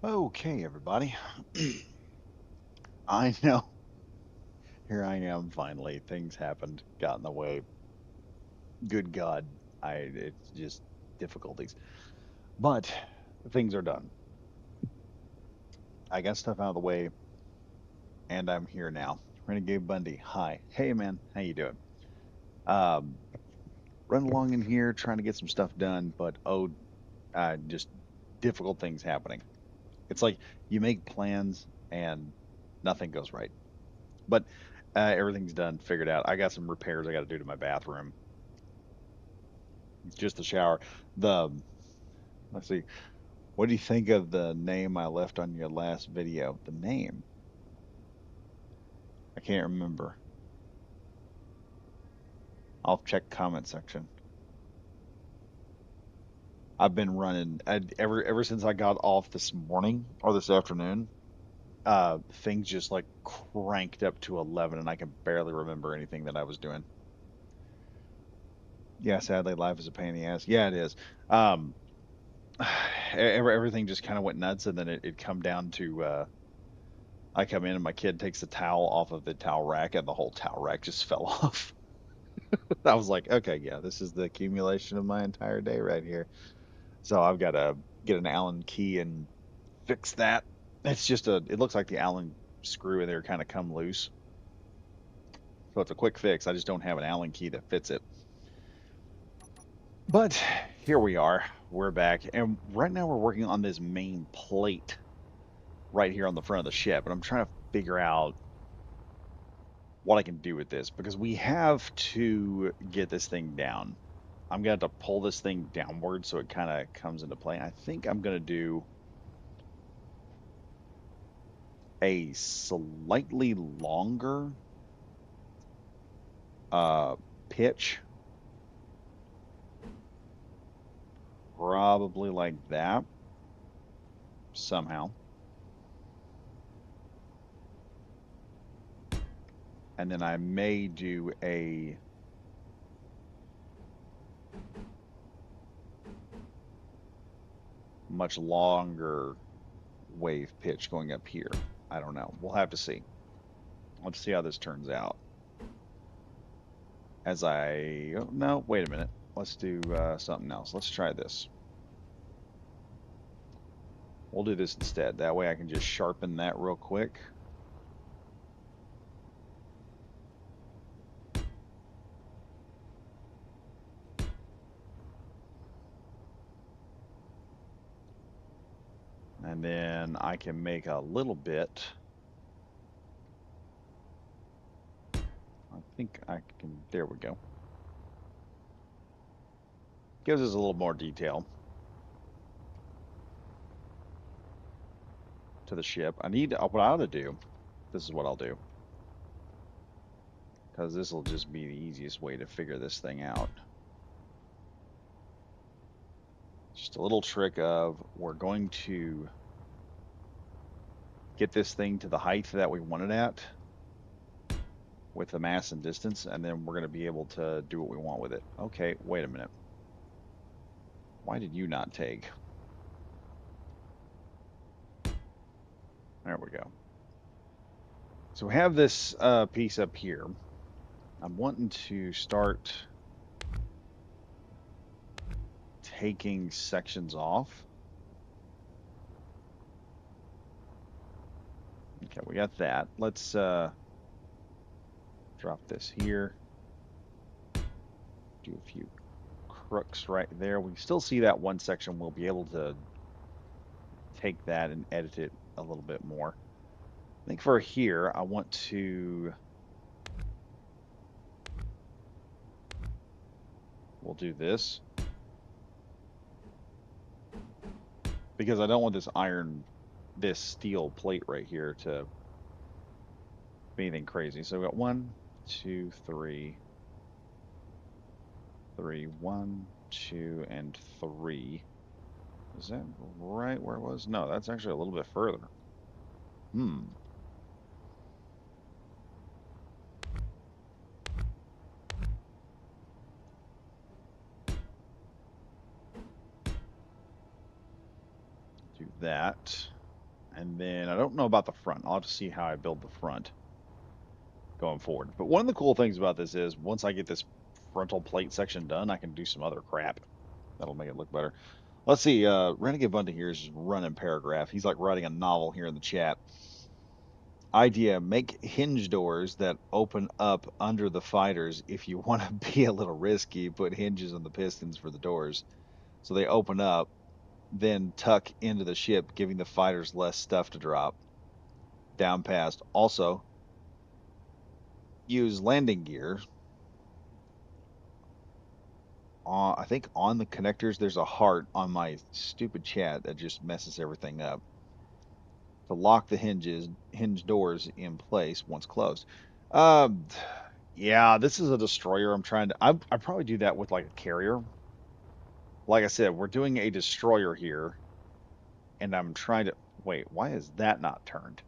Okay, everybody. I know. Here I am finally. Things happened, got in the way. Good God, it's just difficulties. But things are done. I got stuff out of the way and I'm here now. Renegade Bundy, hi. Hey man, how you doing? Um, Run along in here trying to get some stuff done, but just difficult things happening. It's like you make plans and nothing goes right. But everything's done, figured out. I got some repairs I got to do to my bathroom. Just the shower. The Let's see. What do you think of the name I left on your last video? The name? I can't remember. I'll check comment section. I've been running ever since I got off this morning or this afternoon. Things just like cranked up to 11, and I can barely remember anything that I was doing. Yeah, sadly, life is a pain in the ass. Yeah, it is. Um, everything just kind of went nuts, and then it come down to I come in and my kid takes the towel off of the towel rack, and the whole towel rack just fell off. I was like, okay, yeah, this is the accumulation of my entire day right here. So I've got to get an Allen key and fix that. It looks like the Allen screw in there kind of come loose. So it's a quick fix. I just don't have an Allen key that fits it. But here we are. We're back. And right now we're working on this main plate right here on the front of the ship. And I'm trying to figure out what I can do with this because we have to get this thing down. I'm gonna have to pull this thing downward so it kind of comes into play. I think I'm gonna do a slightly longer uh pitch, probably like that somehow. And then I may do a much longer wave pitch going up here. I don't know. We'll have to see. Let's see how this turns out. Oh, no, wait a minute. Let's do something else. Let's try this. We'll do this instead. That way I can just sharpen that real quick. And then I can make a little bit. I think I can, there we go. Gives us a little more detail to the ship. What I ought to do, this is what I'll do, because this will just be the easiest way to figure this thing out. Just a little trick of we're going to get this thing to the height that we want it at with the mass and distance, and then we're going to be able to do what we want with it. Okay, wait a minute. Why did you not take? There we go. So we have this piece up here. I'm wanting to start taking sections off. Okay, we got that. Let's drop this here. Do a few crooks right there. We still see that one section. We'll be able to take that and edit it a little bit more. I think for here, I want to, we'll do this because I don't want this steel plate right here to be anything crazy. So we got one, two, three, three, one, two, and three. Is that right where it was? No, that's actually a little bit further. Hmm. Do that. And then I don't know about the front. I'll have to see how I build the front going forward. But one of the cool things about this is once I get this frontal plate section done, I can do some other crap. That'll make it look better. Let's see. Renegade Bundy here is just running paragraph. He's like writing a novel here in the chat. Idea: make hinge doors that open up under the fighters. If you want to be a little risky, put hinges on the pistons for the doors so they open up, then tuck into the ship, giving the fighters less stuff to drop down past. Also, use landing gear. I think on the connectors there's a heart on my stupid chat that just messes everything up. To lock the hinge doors in place once closed. Um, yeah, this is a destroyer. I'm trying to. I probably do that with like a carrier. Like I said, we're doing a destroyer here, and I'm trying to. Wait, why is that not turned?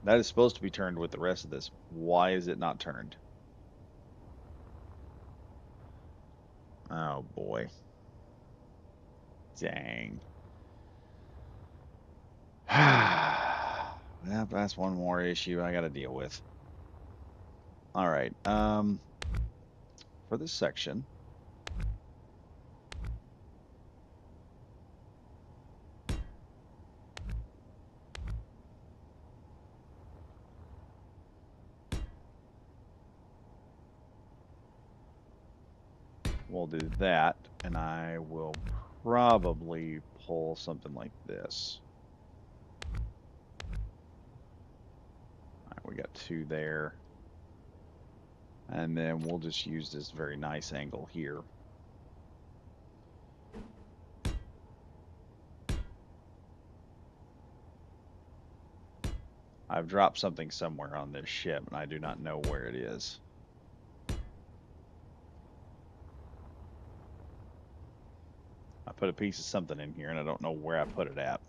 That is supposed to be turned with the rest of this. Why is it not turned? Oh boy. Dang. Yeah, that's one more issue I got to deal with. All right. For this section, we'll do that, and I will probably pull something like this. All right, we got two there. And then we'll just use this very nice angle here. I've dropped something somewhere on this ship, and I do not know where it is. I put a piece of something in here, and I don't know where I put it at.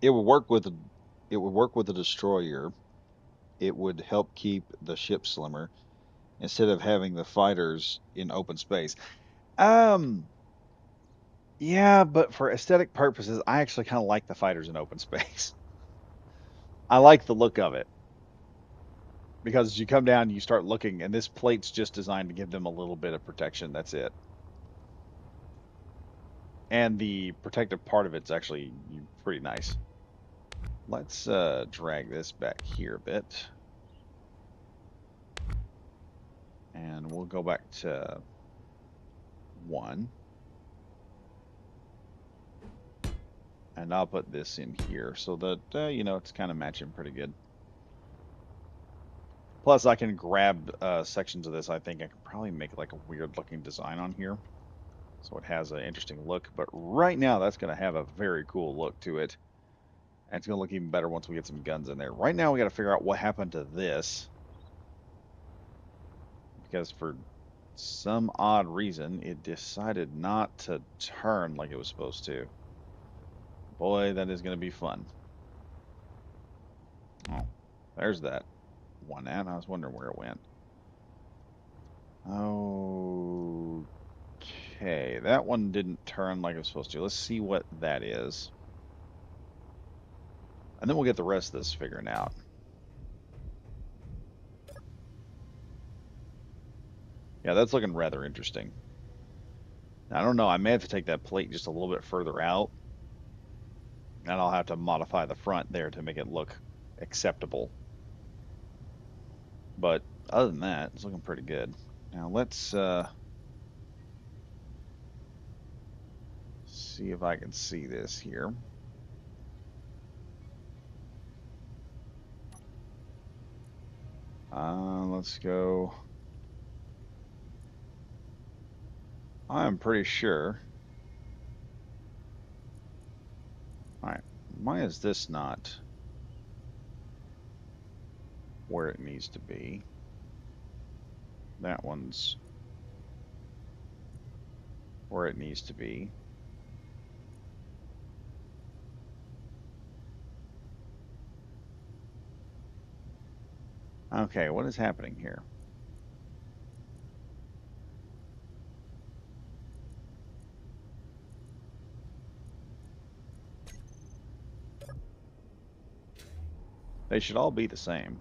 It would work with the destroyer. It would help keep the ship slimmer instead of having the fighters in open space. Yeah, but for aesthetic purposes, I actually kind of like the fighters in open space. I like the look of it because as you come down, you start looking, and this plate's just designed to give them a little bit of protection. That's it. And the protective part of it's actually pretty nice. Let's drag this back here a bit. And we'll go back to 1. And I'll put this in here so that, you know, it's kind of matching pretty good. Plus, I can grab sections of this. I think I can probably make like a weird looking design on here, so it has an interesting look. But right now, that's going to have a very cool look to it. And it's going to look even better once we get some guns in there. Right now, we got to figure out what happened to this. Because for some odd reason, it decided not to turn like it was supposed to. Boy, that is going to be fun. Oh, there's that one at. I was wondering where it went. Okay, that one didn't turn like it was supposed to. Let's see what that is. And then we'll get the rest of this figuring out. Yeah, that's looking rather interesting. I don't know, I may have to take that plate just a little bit further out. And I'll have to modify the front there to make it look acceptable. But other than that, it's looking pretty good. Now let's see if I can see this here. Let's go. I'm pretty sure. Alright, why is this not where it needs to be? That one's where it needs to be. Okay, what is happening here? They should all be the same.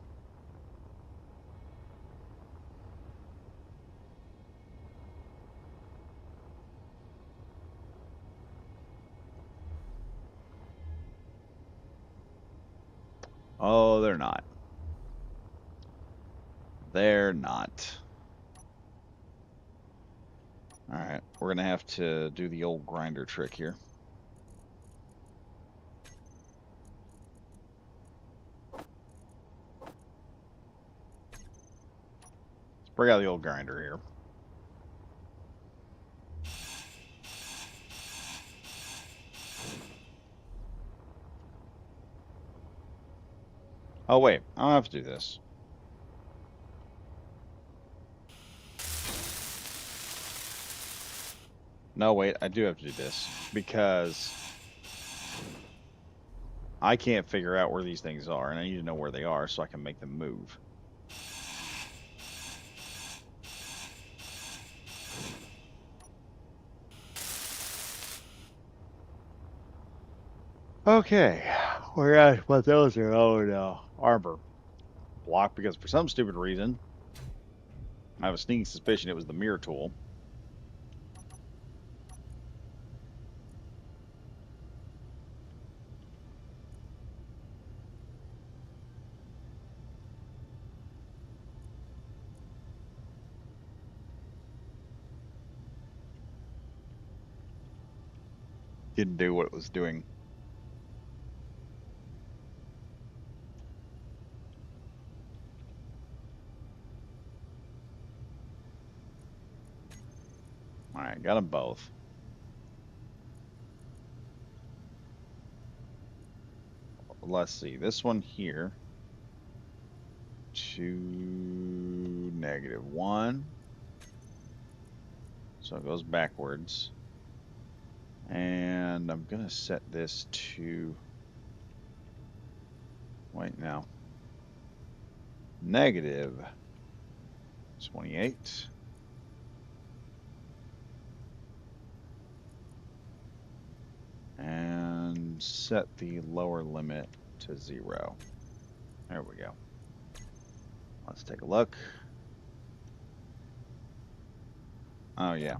Oh, they're not. They're not. All right, we're going to have to do the old grinder trick here. Let's bring out the old grinder here. Oh, wait, I don't have to do this. No, wait, I do have to do this because I can't figure out where these things are, and I need to know where they are so I can make them move. Okay, we're at what those are. Oh no, armor block because for some stupid reason I have a sneaking suspicion it was the mirror tool. Didn't do what it was doing. All right, got them both. Let's see, this one here to -1, so it goes backwards. And I'm gonna set this to, wait now, -28. And set the lower limit to 0. There we go. Let's take a look. Oh yeah.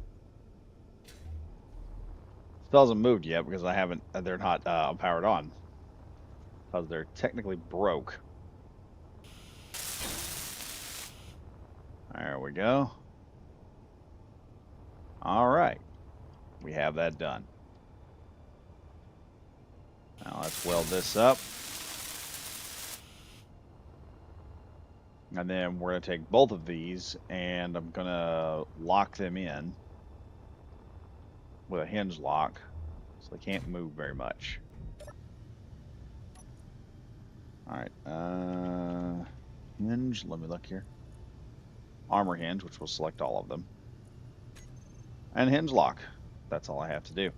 Still hasn't moved yet because I haven't. They're not powered on because they're technically broke. There we go. All right, we have that done. Now let's weld this up. And then we're going to take both of these and I'm going to lock them in with a hinge lock so they can't move very much. All right, hinge, let me look here. Armor hinge, which will select all of them. And hinge lock, that's all I have to do.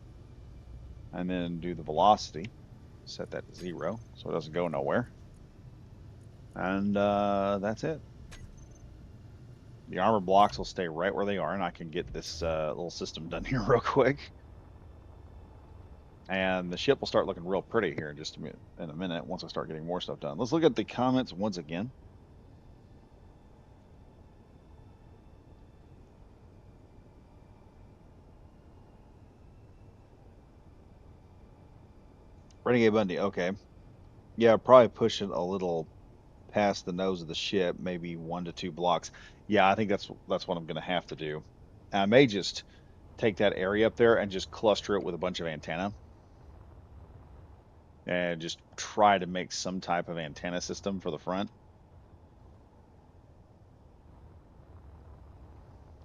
And then do the velocity, set that to 0 so it doesn't go nowhere. And that's it. The armor blocks will stay right where they are, and I can get this little system done here real quick. And the ship will start looking real pretty here in just a minute once I start getting more stuff done. Let's look at the comments once again. Renegade Bundy, okay. Yeah, probably push it a little past the nose of the ship, maybe 1 to 2 blocks. Yeah, I think that's what I'm going to have to do. I may just take that area up there and just cluster it with a bunch of antenna and just try to make some type of antenna system for the front.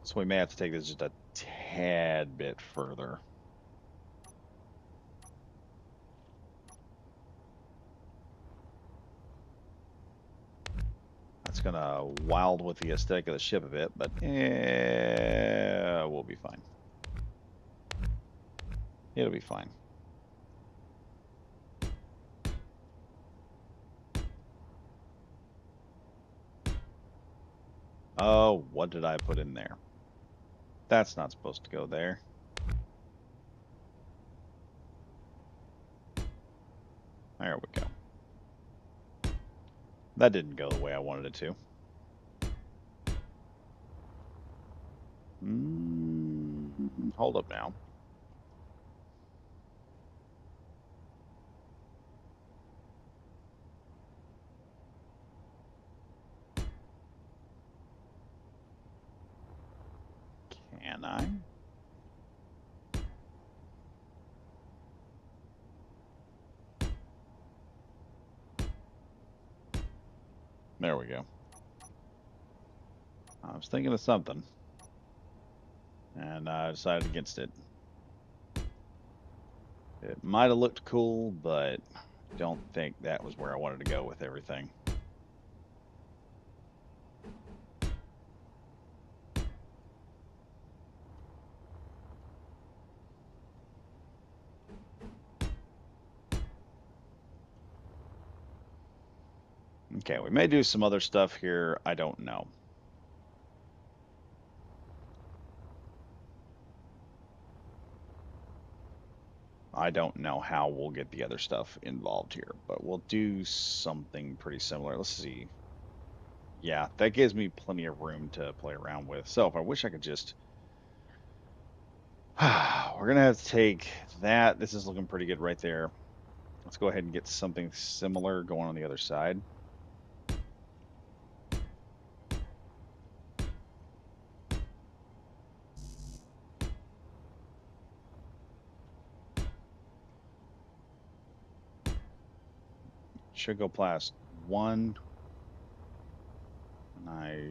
So we may have to take this just a tad bit further. That's gonna wild with the aesthetic of the ship a bit, but we'll be fine. It'll be fine. Oh, what did I put in there? That's not supposed to go there. There we go. That didn't go the way I wanted it to. Hold up now. Can I? There we go. I was thinking of something, and I decided against it. It might have looked cool, but don't think that was where I wanted to go with everything. Okay, we may do some other stuff here. I don't know. I don't know how we'll get the other stuff involved here, but we'll do something pretty similar. Let's see. Yeah, that gives me plenty of room to play around with. So if I wish I could just... We're going to have to take that. This is looking pretty good right there. Let's go ahead and get something similar going on the other side. Should go past 1. And I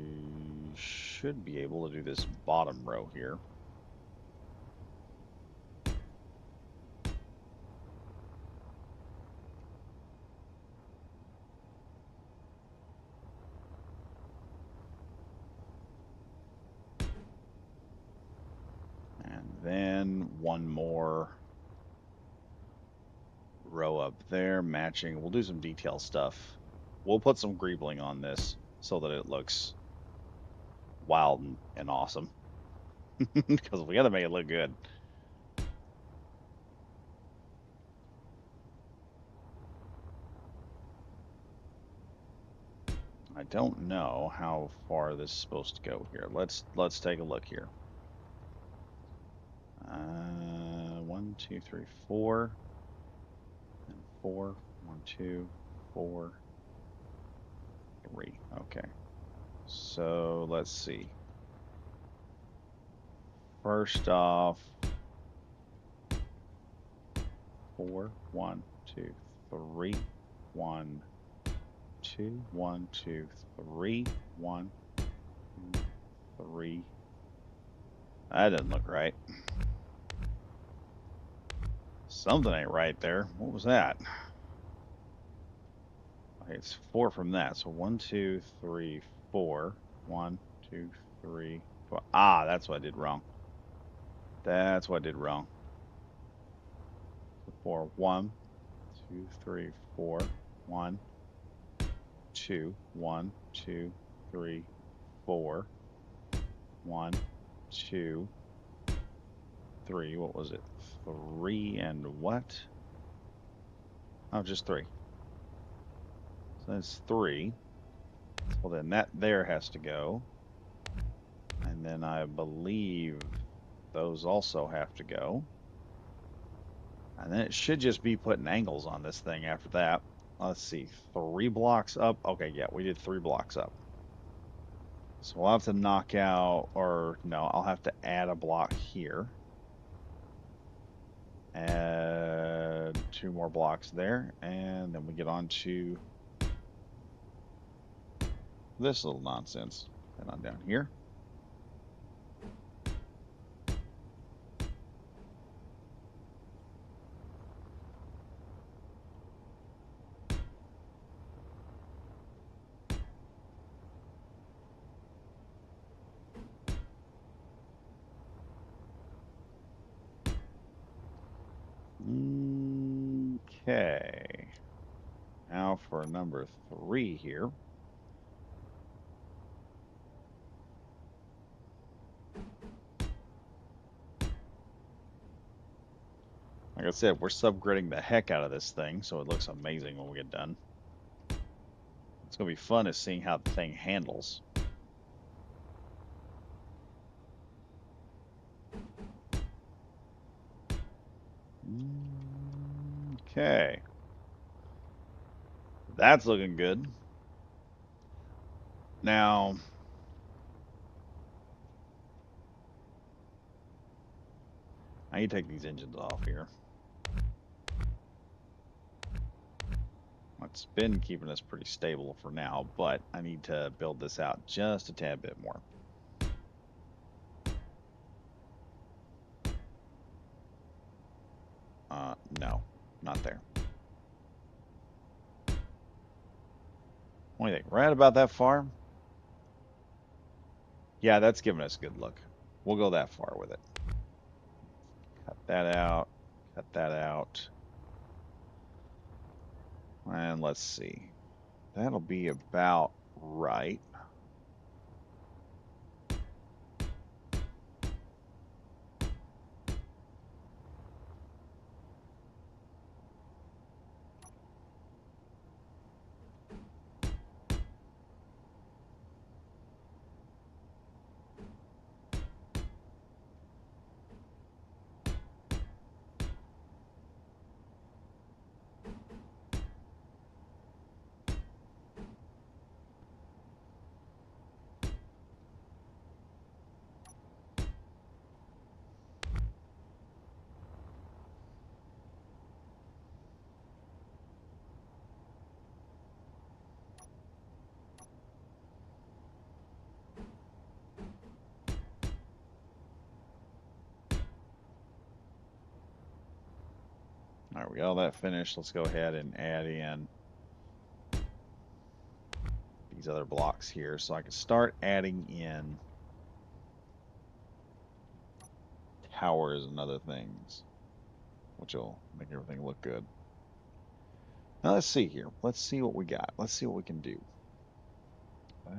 should be able to do this bottom row here. And then one more row up there, matching. We'll do some detail stuff. We'll put some greebling on this so that it looks wild and awesome. Because we gotta make it look good. I don't know how far this is supposed to go here. Let's take a look here. 1, 2, 3, 4, and 4. 1, 2, 4, 3. Okay. So let's see. First off, 4, 1, 2, 3, 1, 2, 1, 2, 3, 1, 2, 3. That doesn't look right. Something ain't right there. What was that? Okay, it's 4 from that. So 1, 2, 3, 4. 1, 2, 3, 4. Ah, that's what I did wrong. That's what I did wrong. So 4, 1, 2, 3, 4. 1, 2, 1, 2, 3, 4. 1, 2, 3. What was it? 3 and what? Oh, just 3. So that's 3. Well, then that there has to go. And then I believe those also have to go. And then it should just be putting angles on this thing after that. Let's see, 3 blocks up. Okay, yeah, we did 3 blocks up. So we'll have to knock out, or no, I'll have to add a block here. Add 2 more blocks there, and then we get on to this little nonsense. And on down here. Okay. Now for number 3 here. Like I said, we're subgridding the heck out of this thing, so it looks amazing when we get done. It's going to be fun is seeing how the thing handles. Okay. That's looking good. Now, I need to take these engines off here. It's been keeping us pretty stable for now, but I need to build this out just a tad bit more. No, not there. What do you think? Right about that far? Yeah, that's giving us a good look. We'll go that far with it. Cut that out. Cut that out. And let's see. That'll be about right. All right, we got all that finished. Let's go ahead and add in these other blocks here so I can start adding in towers and other things, which will make everything look good. Now let's see here. Let's see what we got. Let's see what we can do. Do I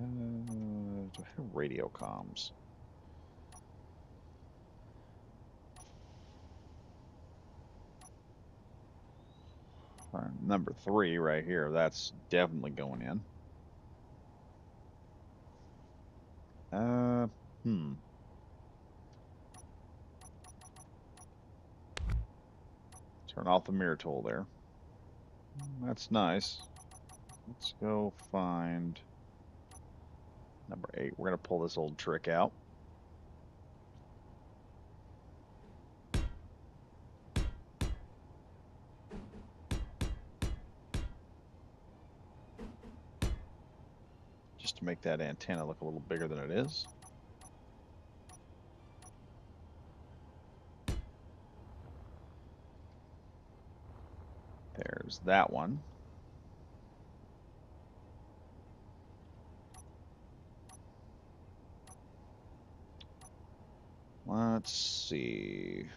have radio comms? Number 3 right here. That's definitely going in. Turn off the mirror tool there. That's nice. Let's go find number 8. We're going to pull this old trick out. Just to make that antenna look a little bigger than it is. There's that one. Let's see.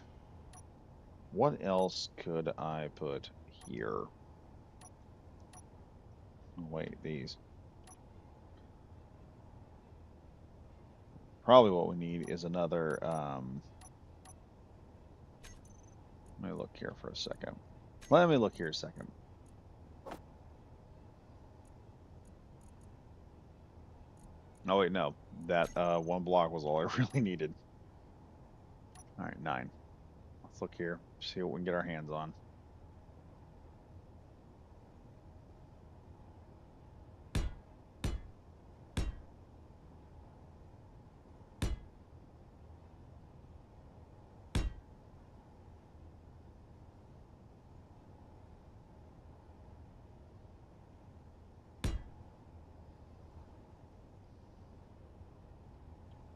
What else could I put here? Oh, wait, these. Probably what we need is another, let me look here for a second. Let me look here a second. Oh, wait, no. That one block was all I really needed. All right, 9. Let's look here, see what we can get our hands on.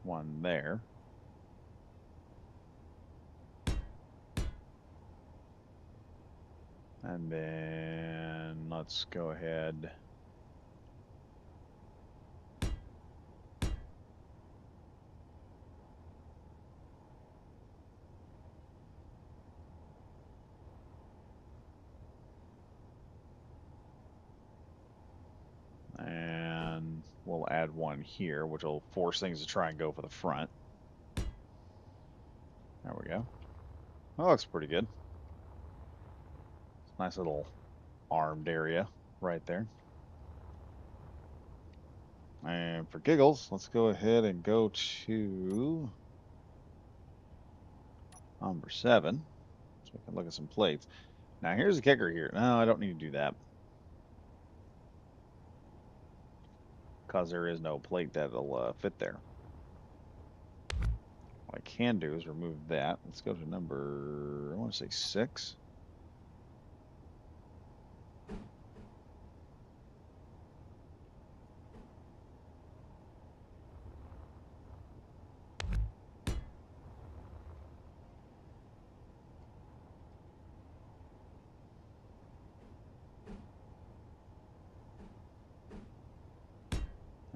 One there. And then let's go ahead. we'll add one here, which will force things to try and go for the front. There we go. That looks pretty good. Nice little armed area right there. And for giggles, let's go ahead and go to number 7. So we can look at some plates. Now here's the kicker here. No, I don't need to do that, because there is no plate that'll fit there. What I can do is remove that. Let's go to number, I want to say 6.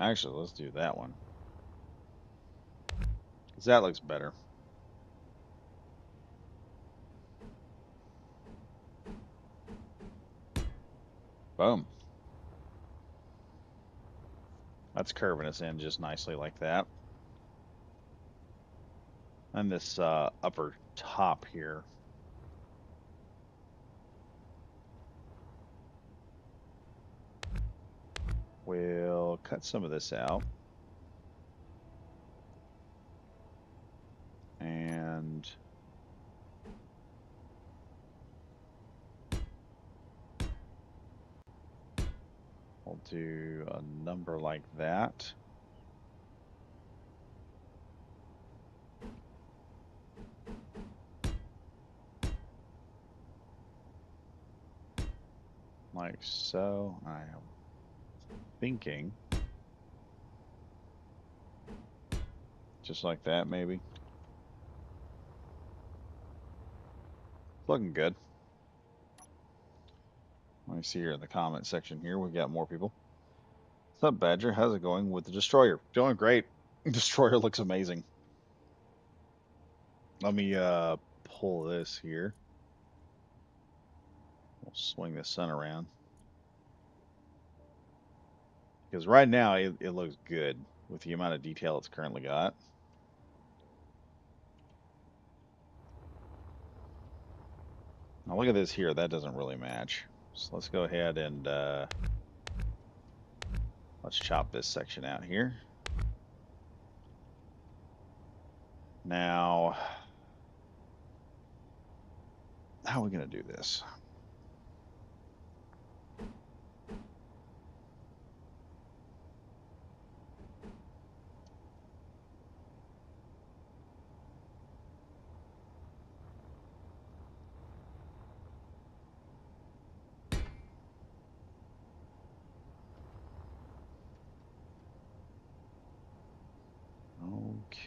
Actually, let's do that one, because that looks better. Boom. That's curving us in just nicely like that. And this upper top here, we'll cut some of this out. And we'll do a number like that. Like so. I am thinking just like that, maybe. Looking good. Let me see here in the comment section here. We got more people. What's up, Badger? How's it going with the Destroyer? Doing great. Destroyer looks amazing. Let me pull this here. We'll swing the sun around. Because right now it looks good with the amount of detail it's currently got. Now look at this here. That doesn't really match. So let's go ahead and let's chop this section out here. Now, how are we going to do this?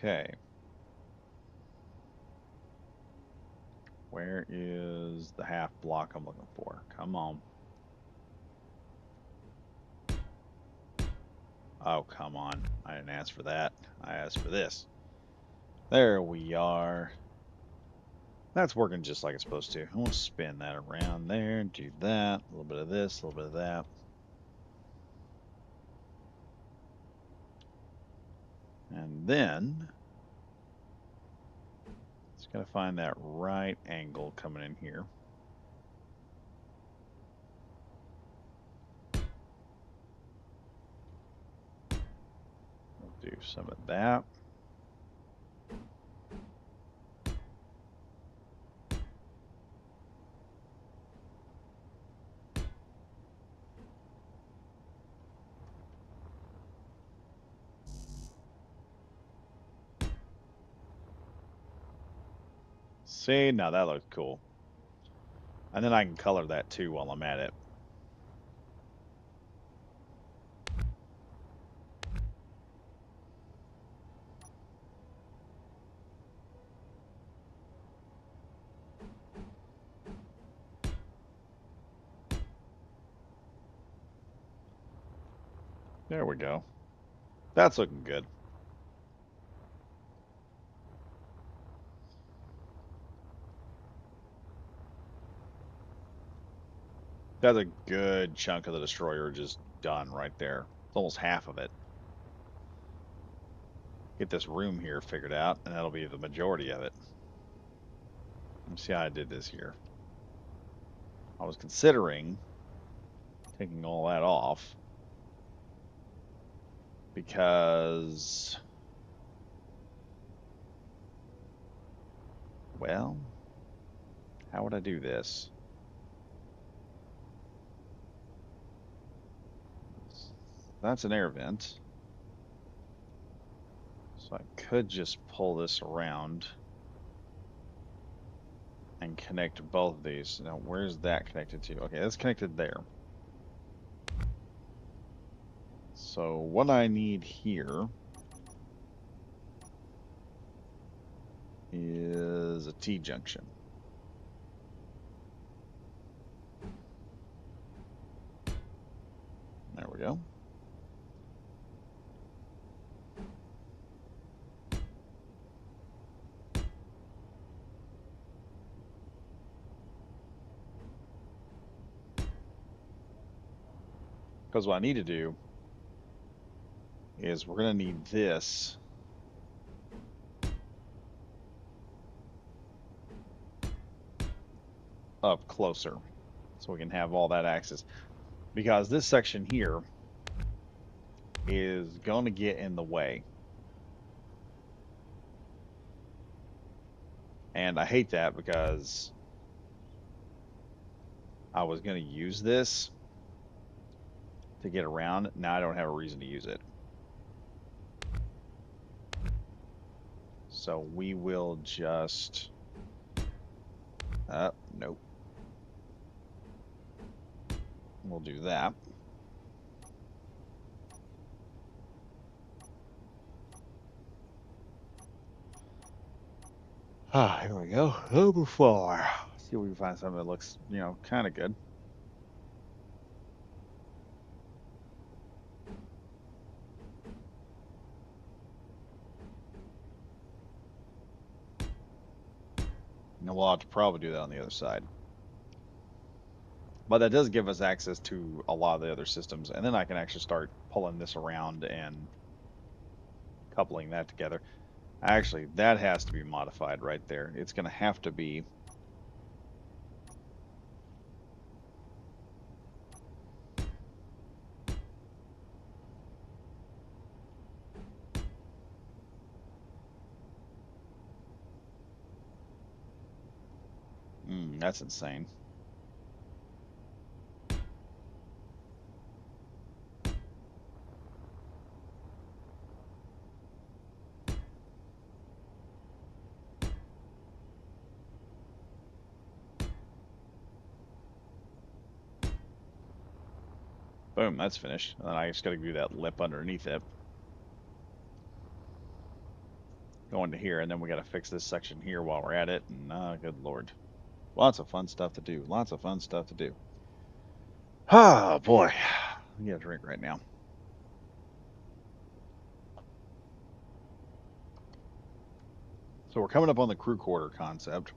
Okay. Where is the half block I'm looking for? Come on. Oh, come on. I didn't ask for that. I asked for this. There we are. That's working just like it's supposed to. I want to spin that around there and do that. A little bit of this, a little bit of that. And then just got to find that right angle coming in here. We'll do some of that. See, now that looks cool. And then I can color that too while I'm at it. There we go. That's looking good. That's a good chunk of the Destroyer just done right there. It's almost half of it. get this room here figured out, and that'll be the majority of it. Let me see how I did this here. I was considering taking all that off because, well, how would I do this? That's an air vent. So I could just pull this around and connect both of these. Now, where's that connected to? Okay, that's connected there. So what I need here is a T-junction. There we go. Because what I need to do is we're going to need this up closer so we can have all that access. Because this section here is going to get in the way. And I hate that because I was going to use this to get around. Now I don't have a reason to use it. So we will just... nope. We'll do that. Here we go. Number 4. See if we can find something that looks, kind of good. And we'll have to probably do that on the other side. But that does give us access to a lot of the other systems, and then I can actually start pulling this around and coupling that together. Actually, that has to be modified right there. It's going to have to be that's insane. Boom, that's finished. And then I just got to do that lip underneath it. Go into here, and then we got to fix this section here while we're at it. And good lord. Lots of fun stuff to do. Lots of fun stuff to do. Ah, boy. I get a drink right now. So we're coming up on the crew quarter concept.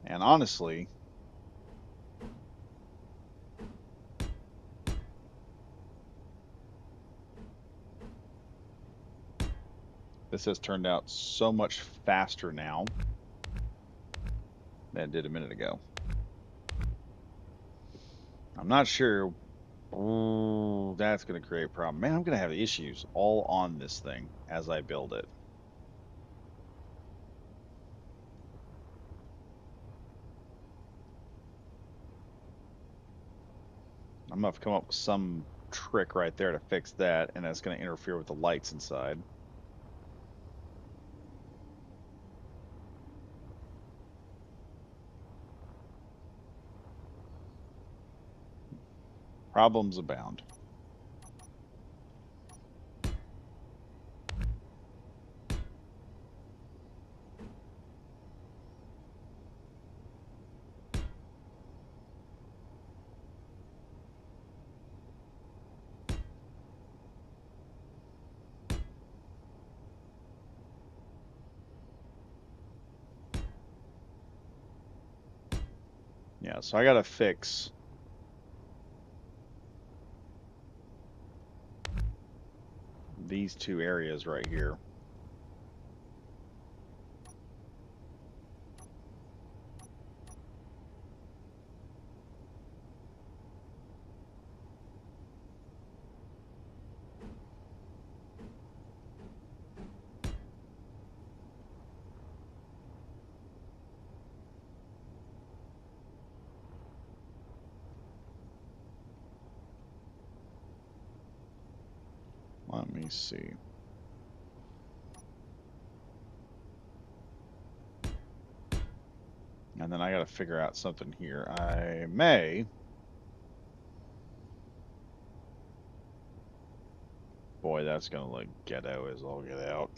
And honestly, this has turned out so much faster now than it did a minute ago. I'm not sure. Oh, that's going to create a problem. Man, I'm going to have issues all on this thing as I build it. I'm going to have to come up with some trick right there to fix that, and that's going to interfere with the lights inside. Problems abound. Yeah, so I got to fix these two areas right here. Let me see. And then I got to figure out something here. I may. Boy, that's going to look ghetto as all get out.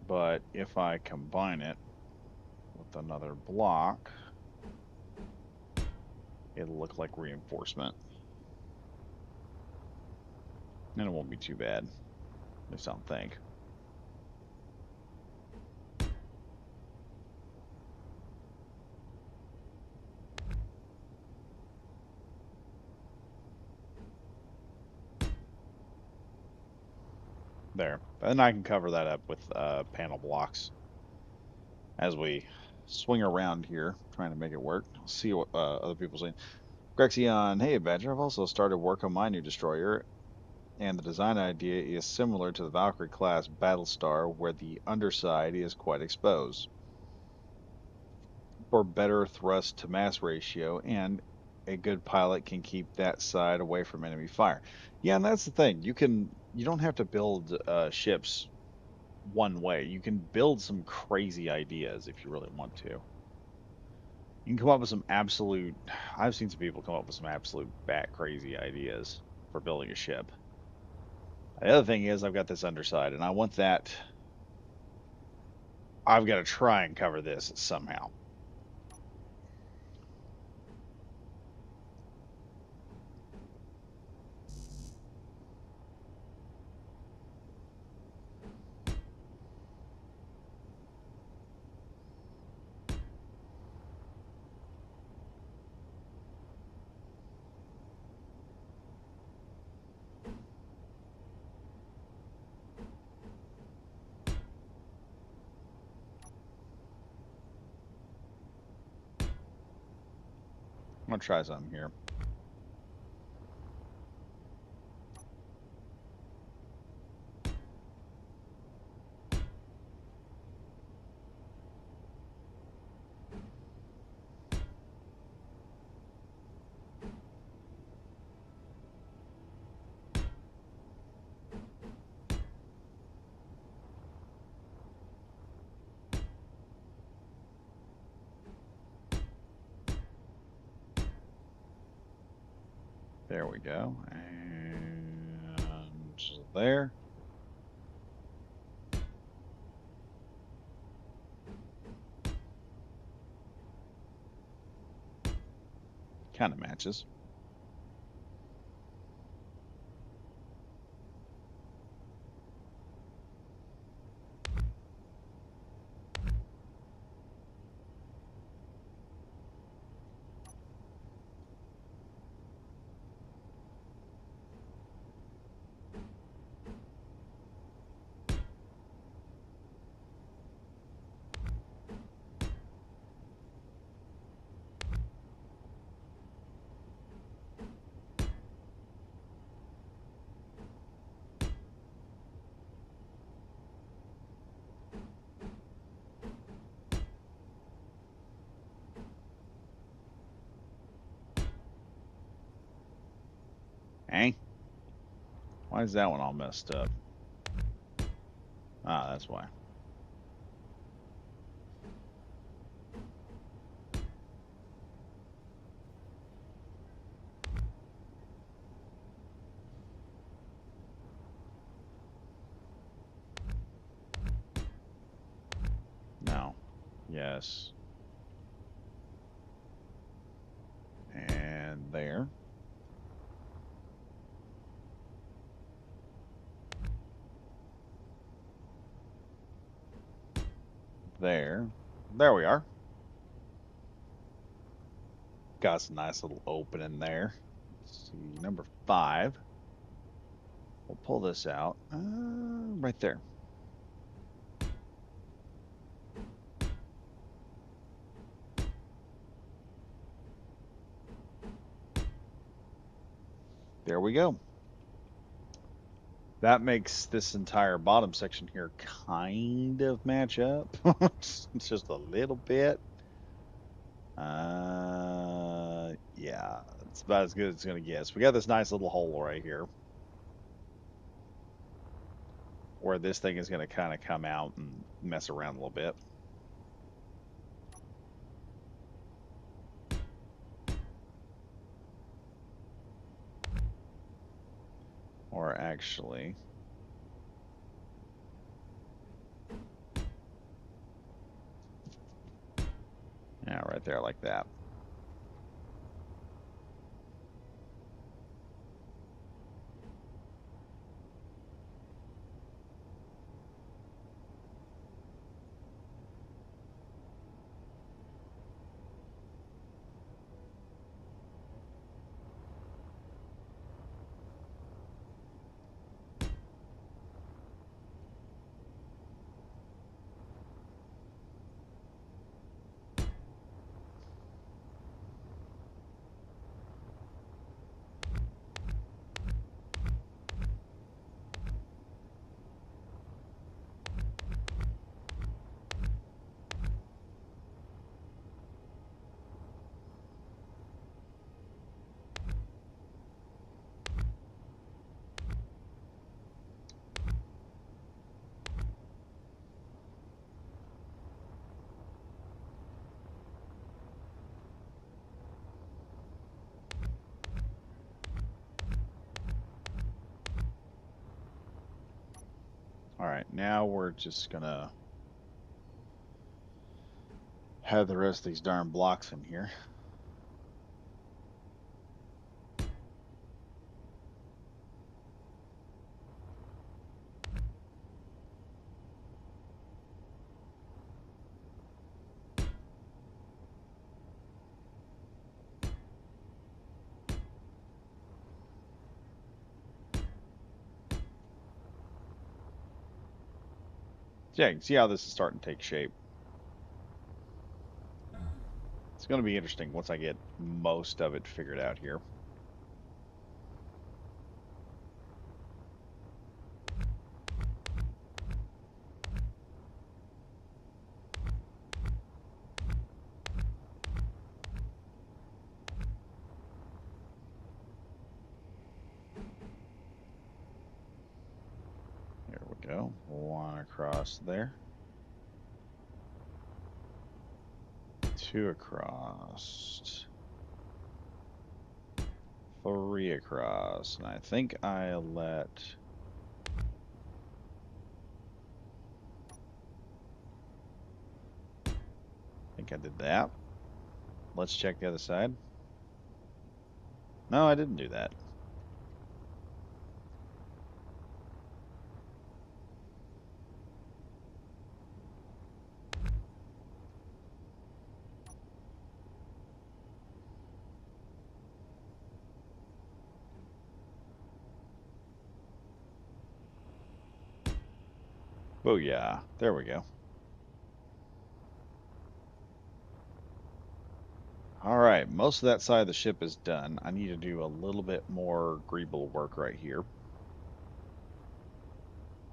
But if I combine it with another block, it'll look like reinforcement. And it won't be too bad. At least I don't think. There. And I can cover that up with panel blocks as we swing around here, trying to make it work. See what other people saying. Grexion, hey Badger, I've also started work on my new destroyer, and the design idea is similar to the Valkyrie class Battlestar, where the underside is quite exposed for better thrust to mass ratio, and a good pilot can keep that side away from enemy fire. Yeah, and that's the thing. You don't have to build ships one way. You can build some crazy ideas if you really want to. You can come up with some absolute. I've seen some people come up with some absolute bat crazy ideas for building a ship. The other thing is, I've got this underside, and I want that. I've got to try and cover this somehow. I'm gonna try something here. There we go. And there. Kind of matches. Eh? Why is that one all messed up? Ah, that's why. No. Yes. And there. There. There we are. Got some nice little opening there. Let's see, number 5. We'll pull this out right there. There we go. That makes this entire bottom section here kind of match up. It's just a little bit. Yeah, it's about as good as it's going to get. So we got this nice little hole right here where this thing is going to kind of come out and mess around a little bit. Or actually, yeah, right there like that. All right, now we're just gonna have the rest of these darn blocks in here. Yeah, you can see how this is starting to take shape. It's going to be interesting once I get most of it figured out here. There we go. One across there. 2 across. 3 across. And I think I let... I think I did that. Let's check the other side. No, I didn't do that. Oh yeah, there we go. All right, most of that side of the ship is done. I need to do a little bit more greeble work right here.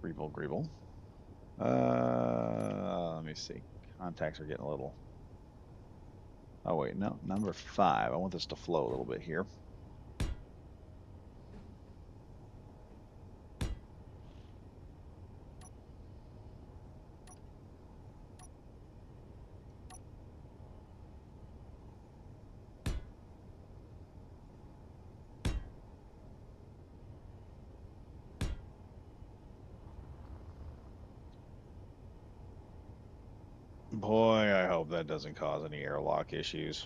Greeble, greeble. Let me see. Contacts are getting a little... Oh wait, no, number 5. I want this to flow a little bit here. Boy, I hope that doesn't cause any airlock issues.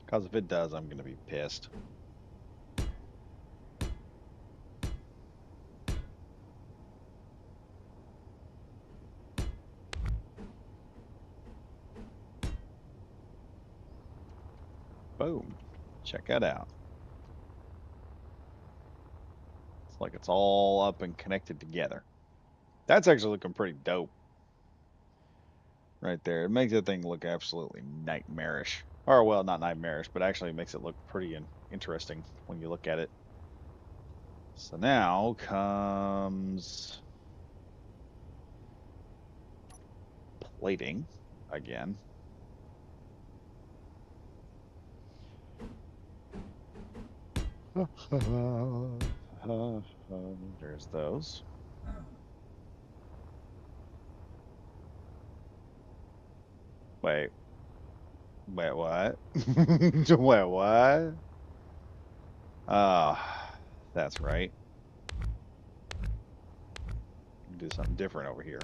Because if it does, I'm going to be pissed. Boom. Check that out. It's like it's all up and connected together. That's actually looking pretty dope right there. It makes that thing look absolutely nightmarish. Or, well, not nightmarish, but actually makes it look pretty interesting when you look at it. So now comes plating again. There's those. Wait, wait, what? Wait, what? That's right. Do something different over here.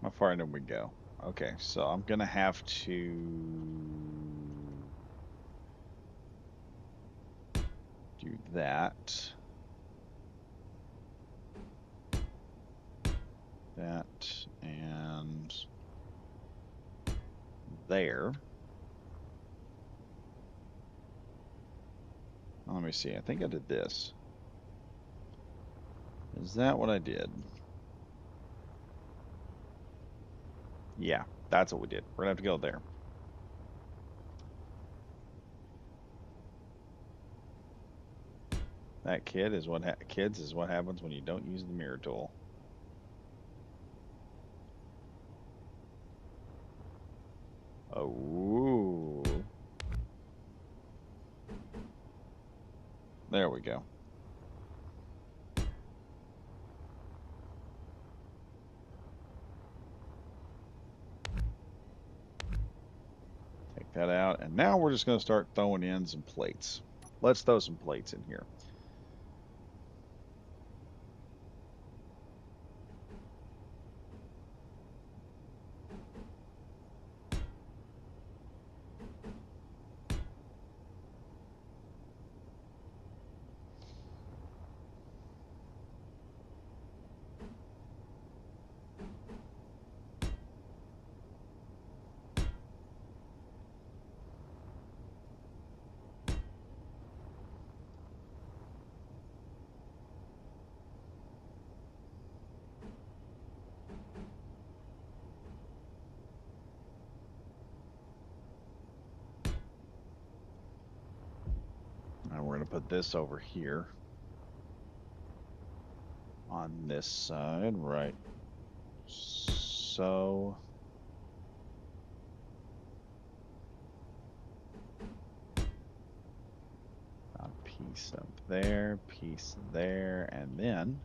How far did we go? Okay, so I'm gonna have to do that, and there. Let me see. I think I did this. Is that what I did? Yeah, that's what we did. We're gonna have to go there. That kids is what happens when you don't use the mirror tool. Oh, there we go. Take that out, and now we're just gonna start throwing in some plates. Let's throw some plates in here. And we're gonna put this over here on this side, right? So a piece up there, piece there, and then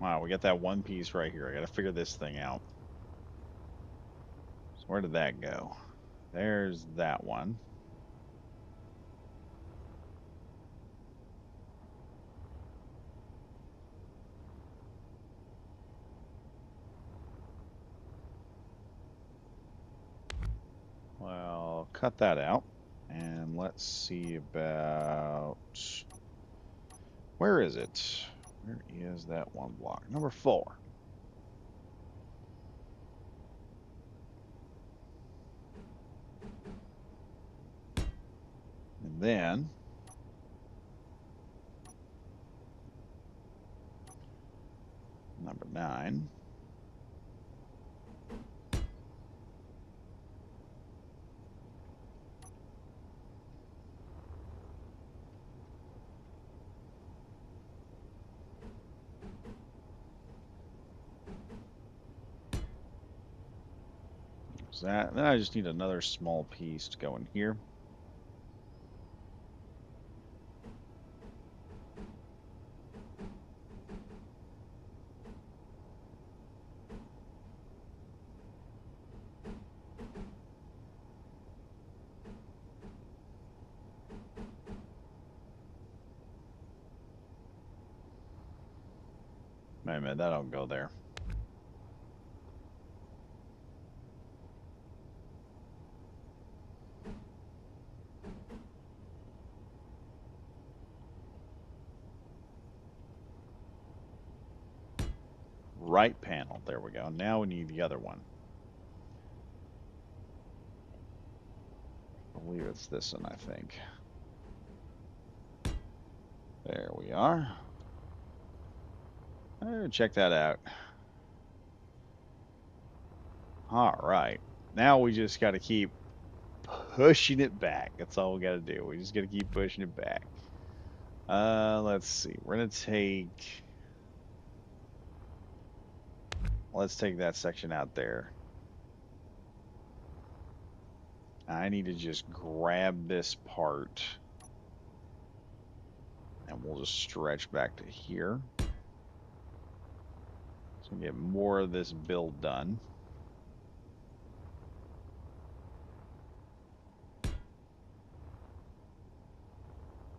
wow, we got that one piece right here. I gotta figure this thing out. So where did that go? There's that one. Well, cut that out. And let's see about... Where is it? Where is that one block? Number 4. And then... Number 9. That. Then I just need another small piece to go in here. Wait a minute, that don't go there. Right panel. There we go. Now we need the other one. I believe it's this one, I think. There we are. Check that out. All right. Now we just got to keep pushing it back. That's all we got to do. We just got to keep pushing it back. Let's see. We're going to take... Let's take that section out there. I need to just grab this part. And we'll just stretch back to here. So we get more of this build done. All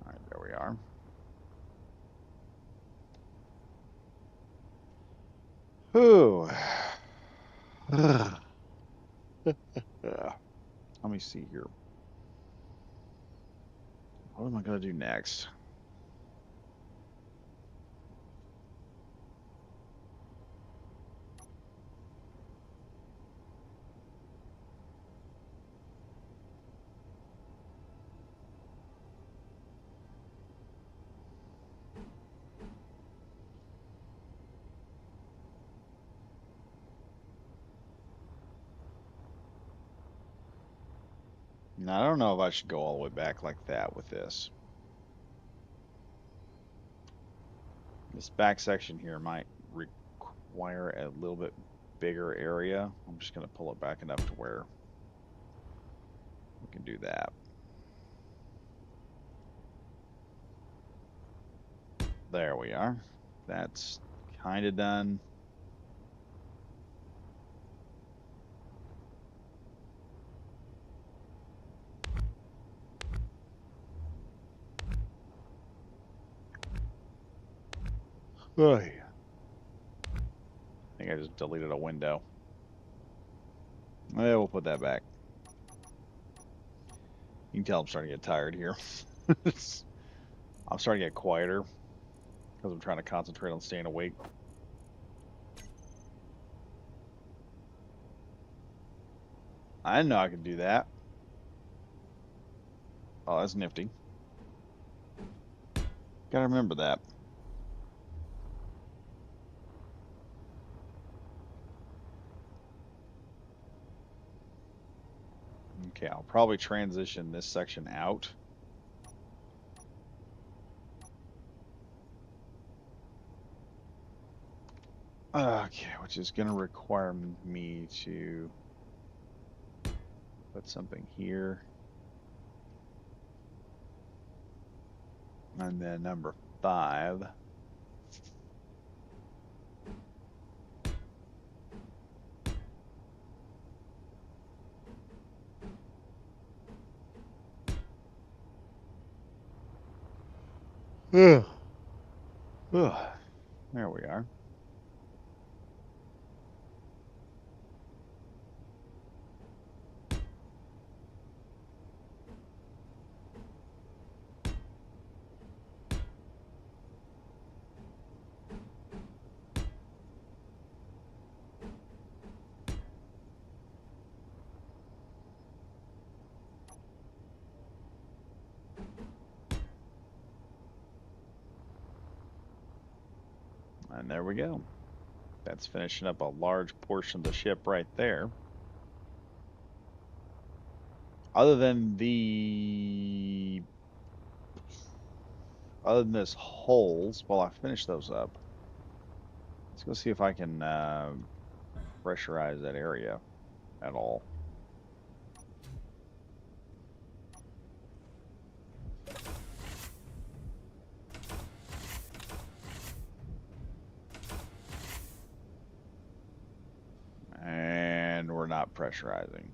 right, there we are. Whew. Let me see here. What am I going to do next? Now, I don't know if I should go all the way back like that with this. This back section here might require a little bit bigger area. I'm just going to pull it back enough to where we can do that. There we are. That's kind of done. I think I just deleted a window. Yeah, we'll put that back. You can tell I'm starting to get tired here. I'm starting to get quieter because I'm trying to concentrate on staying awake. I didn't know I could do that. Oh, that's nifty. Gotta remember that. Okay, I'll probably transition this section out. Okay, which is going to require me to put something here. And then number 5. There we are. And there we go. That's finishing up a large portion of the ship right there. Other than this holes, while I finish those up, let's go see if I can pressurize that area at all. And we're not pressurizing.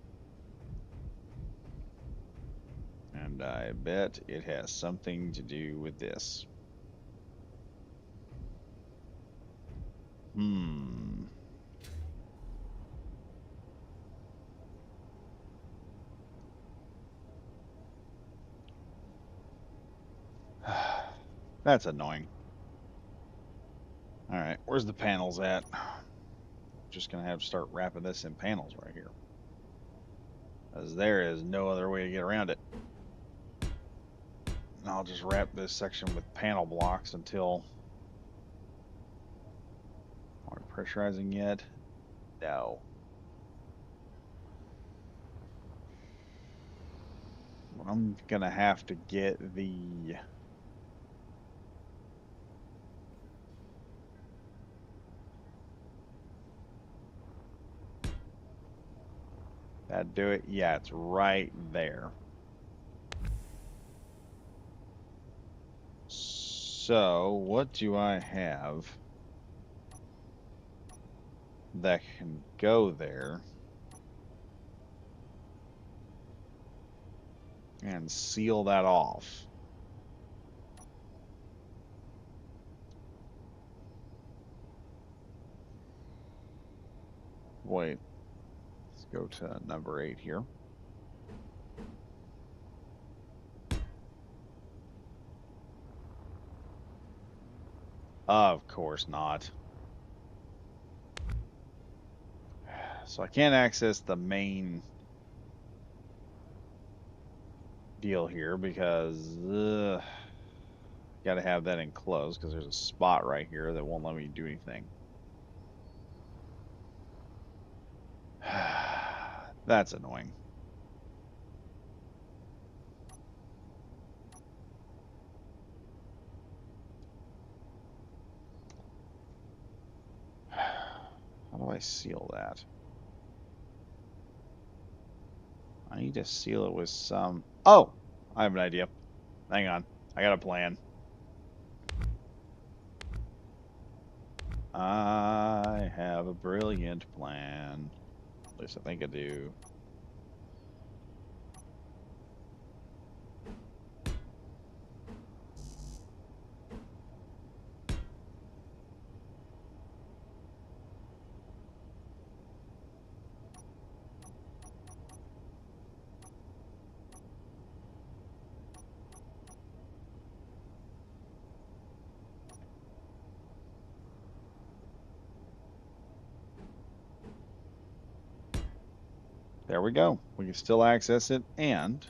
And I bet it has something to do with this. That's annoying. All right, where's the panels at? Just gonna have to start wrapping this in panels right here, as there is no other way to get around it. And I'll just wrap this section with panel blocks until. Are we pressurizing yet? No. I'm gonna have to get the. That do it? Yeah, it's right there. So, what do I have that can go there and seal that off? Wait, let's go to number 8 here. Of course not. So I can't access the main deal here because got to have that enclosed because there's a spot right here that won't let me do anything. That's annoying. How do I seal that? I need to seal it with some... Oh! I have an idea. Hang on. I got a plan. I have a brilliant plan. At least I think I do. There we go. We can still access it, and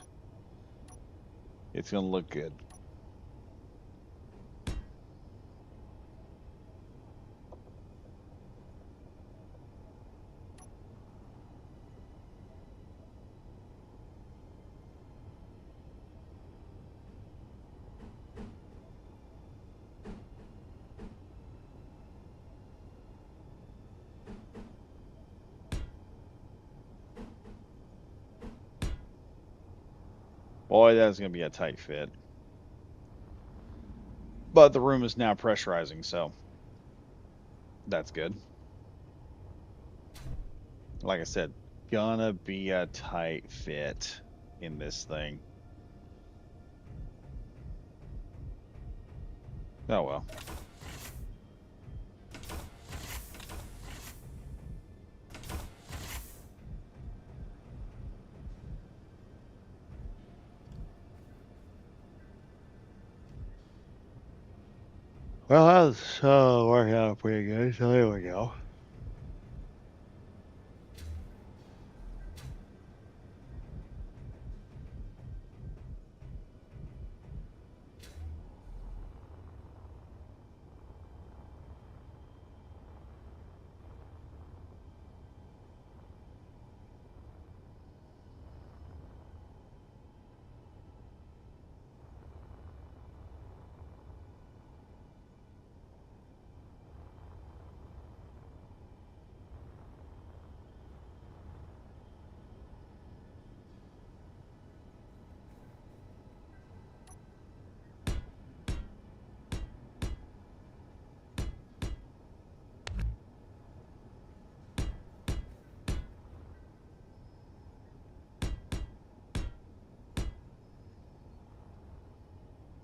it's going to look good. Boy, that's going to be a tight fit. But the room is now pressurizing, so that's good. Like I said, gonna be a tight fit in this thing. Oh well. Well, that's working out pretty good, so there we go.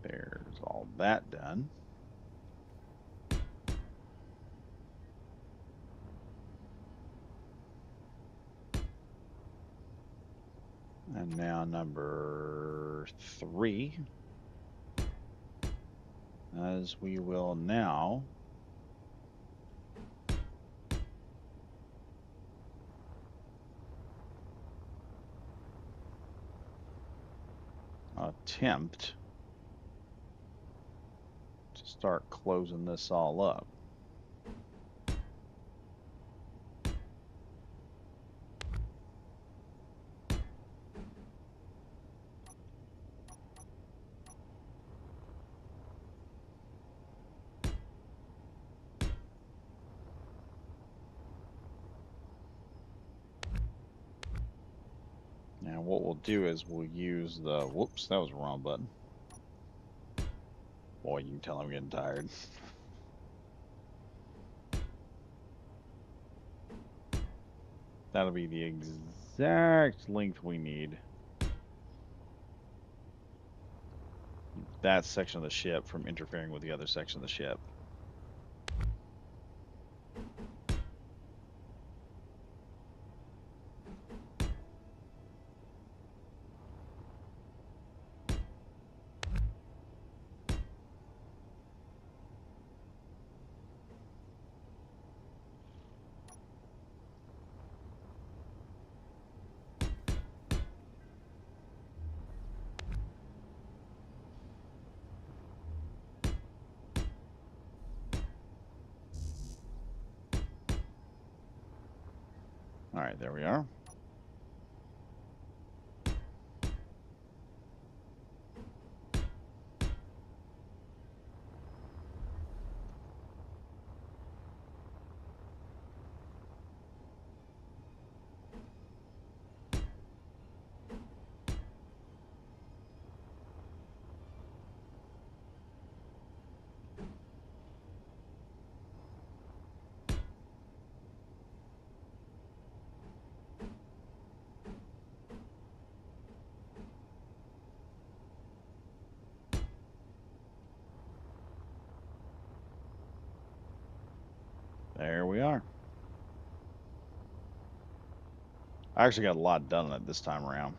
There's all that done. And now number 3, as we will now attempt to start closing this all up. Now what we'll do is we'll use the, whoops, that was the wrong button. Boy, you can tell I'm getting tired. That'll be the exact length we need. That section of the ship from interfering with the other section of the ship. All right, there we are. There we are. I actually got a lot done on it this time around.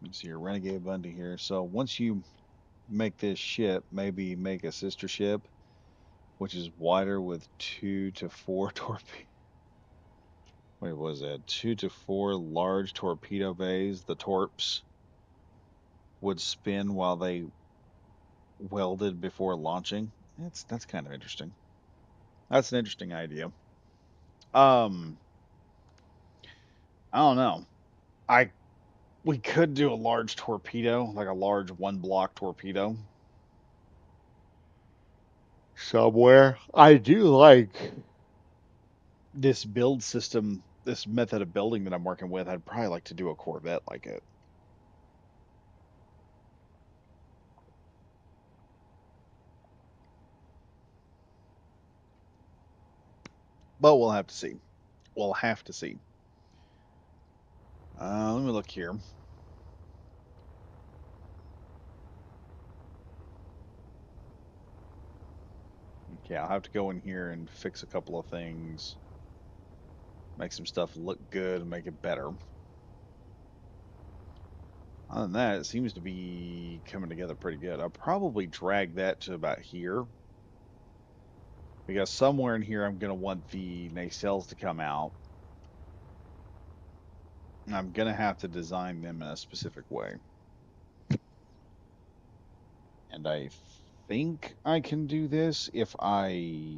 You see your Renegade Bundy here. So once you make this ship, maybe make a sister ship, which is wider with 2 to 4 torpedoes. Wait, what was that? 2 to 4 large torpedo bays. The torps would spin while they welded before launching. That's kind of interesting. That's an interesting idea. I don't know. I We could do a large torpedo, like a large one block torpedo. Somewhere. I do like this build system, this method of building that I'm working with. I'd probably like to do a Corvette like it. But we'll have to see. We'll have to see. Let me look here. Okay, I'll have to go in here and fix a couple of things. Make some stuff look good and make it better. Other than that, it seems to be coming together pretty good. I'll probably drag that to about here. Because somewhere in here I'm going to want the nacelles to come out. And I'm going to have to design them in a specific way. And I think I can do this if I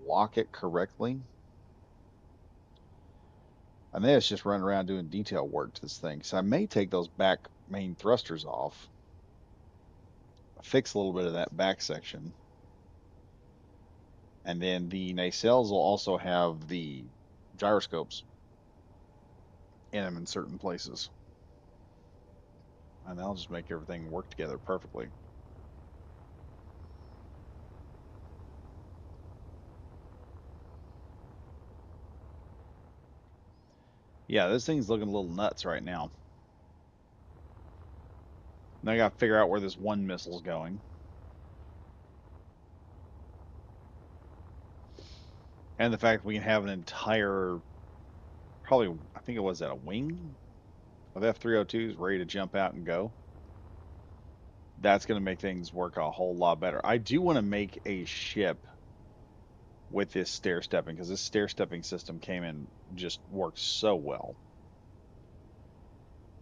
block it correctly. I may just run around doing detail work to this thing. So I may take those back main thrusters off. Fix a little bit of that back section. And then the nacelles will also have the gyroscopes in them in certain places. And that'll just make everything work together perfectly. Yeah, this thing's looking a little nuts right now. Now I gotta figure out where this one missile's going. And the fact we can have an entire, probably, I think it was at a wing of F-302s ready to jump out and go. That's going to make things work a whole lot better. I do want to make a ship with this stair stepping, because this stair stepping system came in just works so well.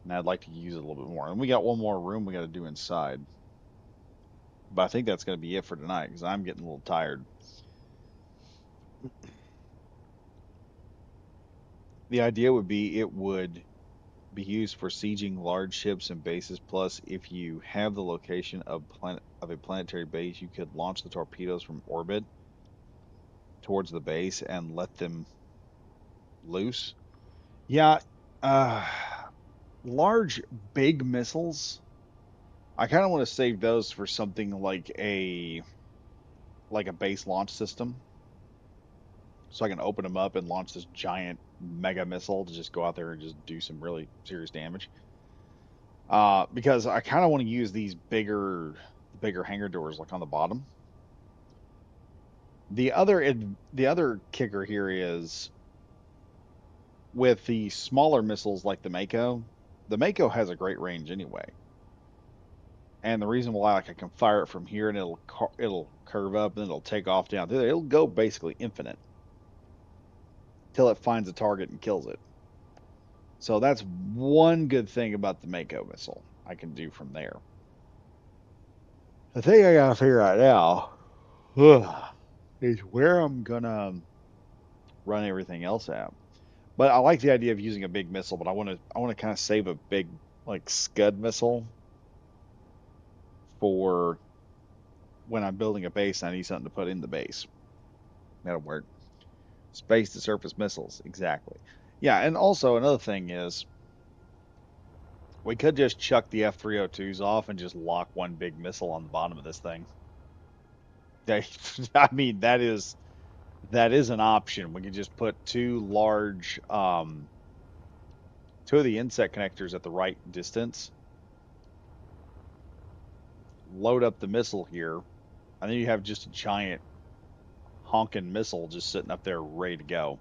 And I'd like to use it a little bit more. And we got one more room we got to do inside. But I think that's going to be it for tonight, because I'm getting a little tired. The idea would be it would be used for sieging large ships and bases. Plus, if you have the location of a planetary base, you could launch the torpedoes from orbit towards the base and let them loose. Yeah, uh, large, big missiles. I kind of want to save those for something like a base launch system, so I can open them up and launch this giant mega missile to just go out there and just do some really serious damage. Because I kind of want to use these bigger hangar doors like on the bottom. The other kicker here is with the smaller missiles like the Mako has a great range anyway. And the reason why, like, I can fire it from here and it'll curve up and it'll take off down there. It'll go basically infinite till it finds a target and kills it. So that's one good thing about the Mako missile I can do from there. The thing I gotta figure out now is where I'm gonna run everything else at. But I like the idea of using a big missile, but I want to kind of save a big like Scud missile for when I'm building a base and I need something to put in the base. That'll work. Space to surface missiles, exactly. Yeah, and also another thing is we could just chuck the F-302s off and just lock one big missile on the bottom of this thing. They, I mean, that is an option. We could just put two of the insect connectors at the right distance, load up the missile here, and then you have just a giant honking missile just sitting up there ready to go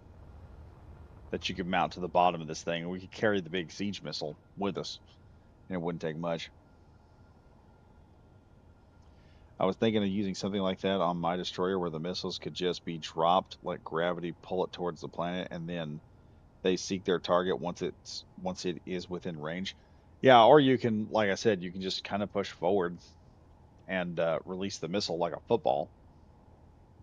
that you could mount to the bottom of this thing, and we could carry the big siege missile with us, and it wouldn't take much. I was thinking of using something like that on my destroyer where the missiles could just be dropped, let gravity pull it towards the planet, and then they seek their target once it is within range. Yeah, or you can, like I said, you can just kind of push forward and release the missile like a football.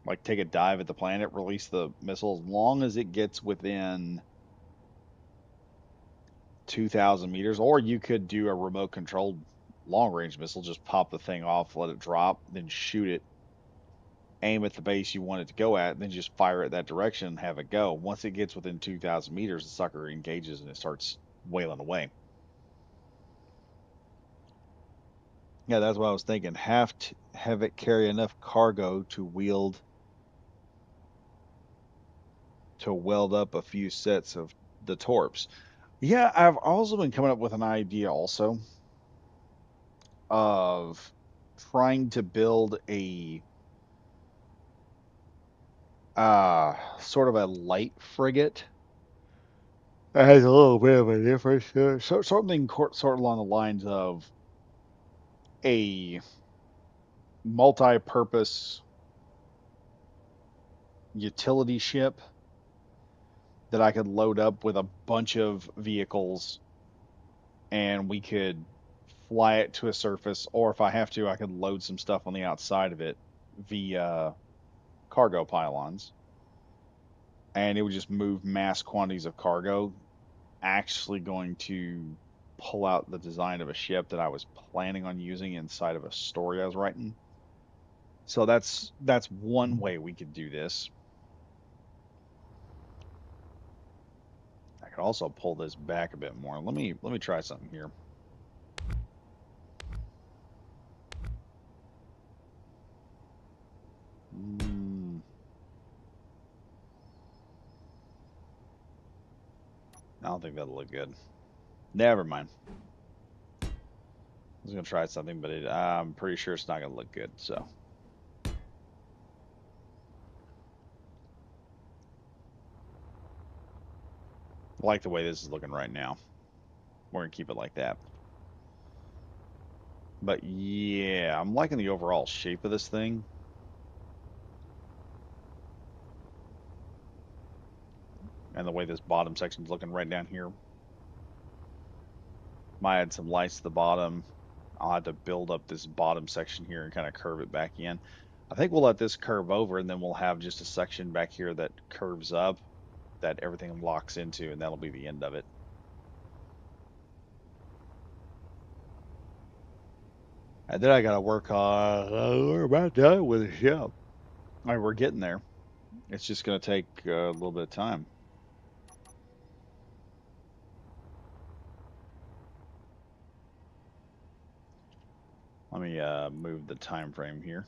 Like take a dive at the planet, release the missile as long as it gets within 2,000 meters. Or you could do a remote controlled long range missile, just pop the thing off, let it drop, then shoot it, aim at the base you want it to go at, and then just fire it that direction and have it go. Once it gets within 2,000 meters, the sucker engages and it starts wailing away. Yeah, that's what I was thinking. Have it carry enough cargo to weld up a few sets of the torps. Yeah, I've also been coming up with an idea also of trying to build a sort of a light frigate that has a little bit of a difference. So something sort of along the lines of a multi-purpose utility ship that I could load up with a bunch of vehicles, and we could fly it to a surface, or if I have to, I could load some stuff on the outside of it via cargo pylons, and it would just move mass quantities of cargo. Actually, going to pull out the design of a ship that I was planning on using inside of a story I was writing. So that's one way we could do this. I could also pull this back a bit more. Let me try something here. Mm, I don't think that'll look good. Never mind. I was gonna try something, but I'm pretty sure it's not gonna look good. So I like the way this is looking right now. We're going to keep it like that. But yeah, I'm liking the overall shape of this thing. And the way this bottom section is looking right down here. Might add some lights to the bottom. I'll have to build up this bottom section here and kind of curve it back in. I think we'll let this curve over, and then we'll have just a section back here that curves up that everything locks into, and that'll be the end of it. And then I got to work on, we're about done with the ship. All right, we're getting there. It's just going to take a little bit of time. Let me move the time frame here.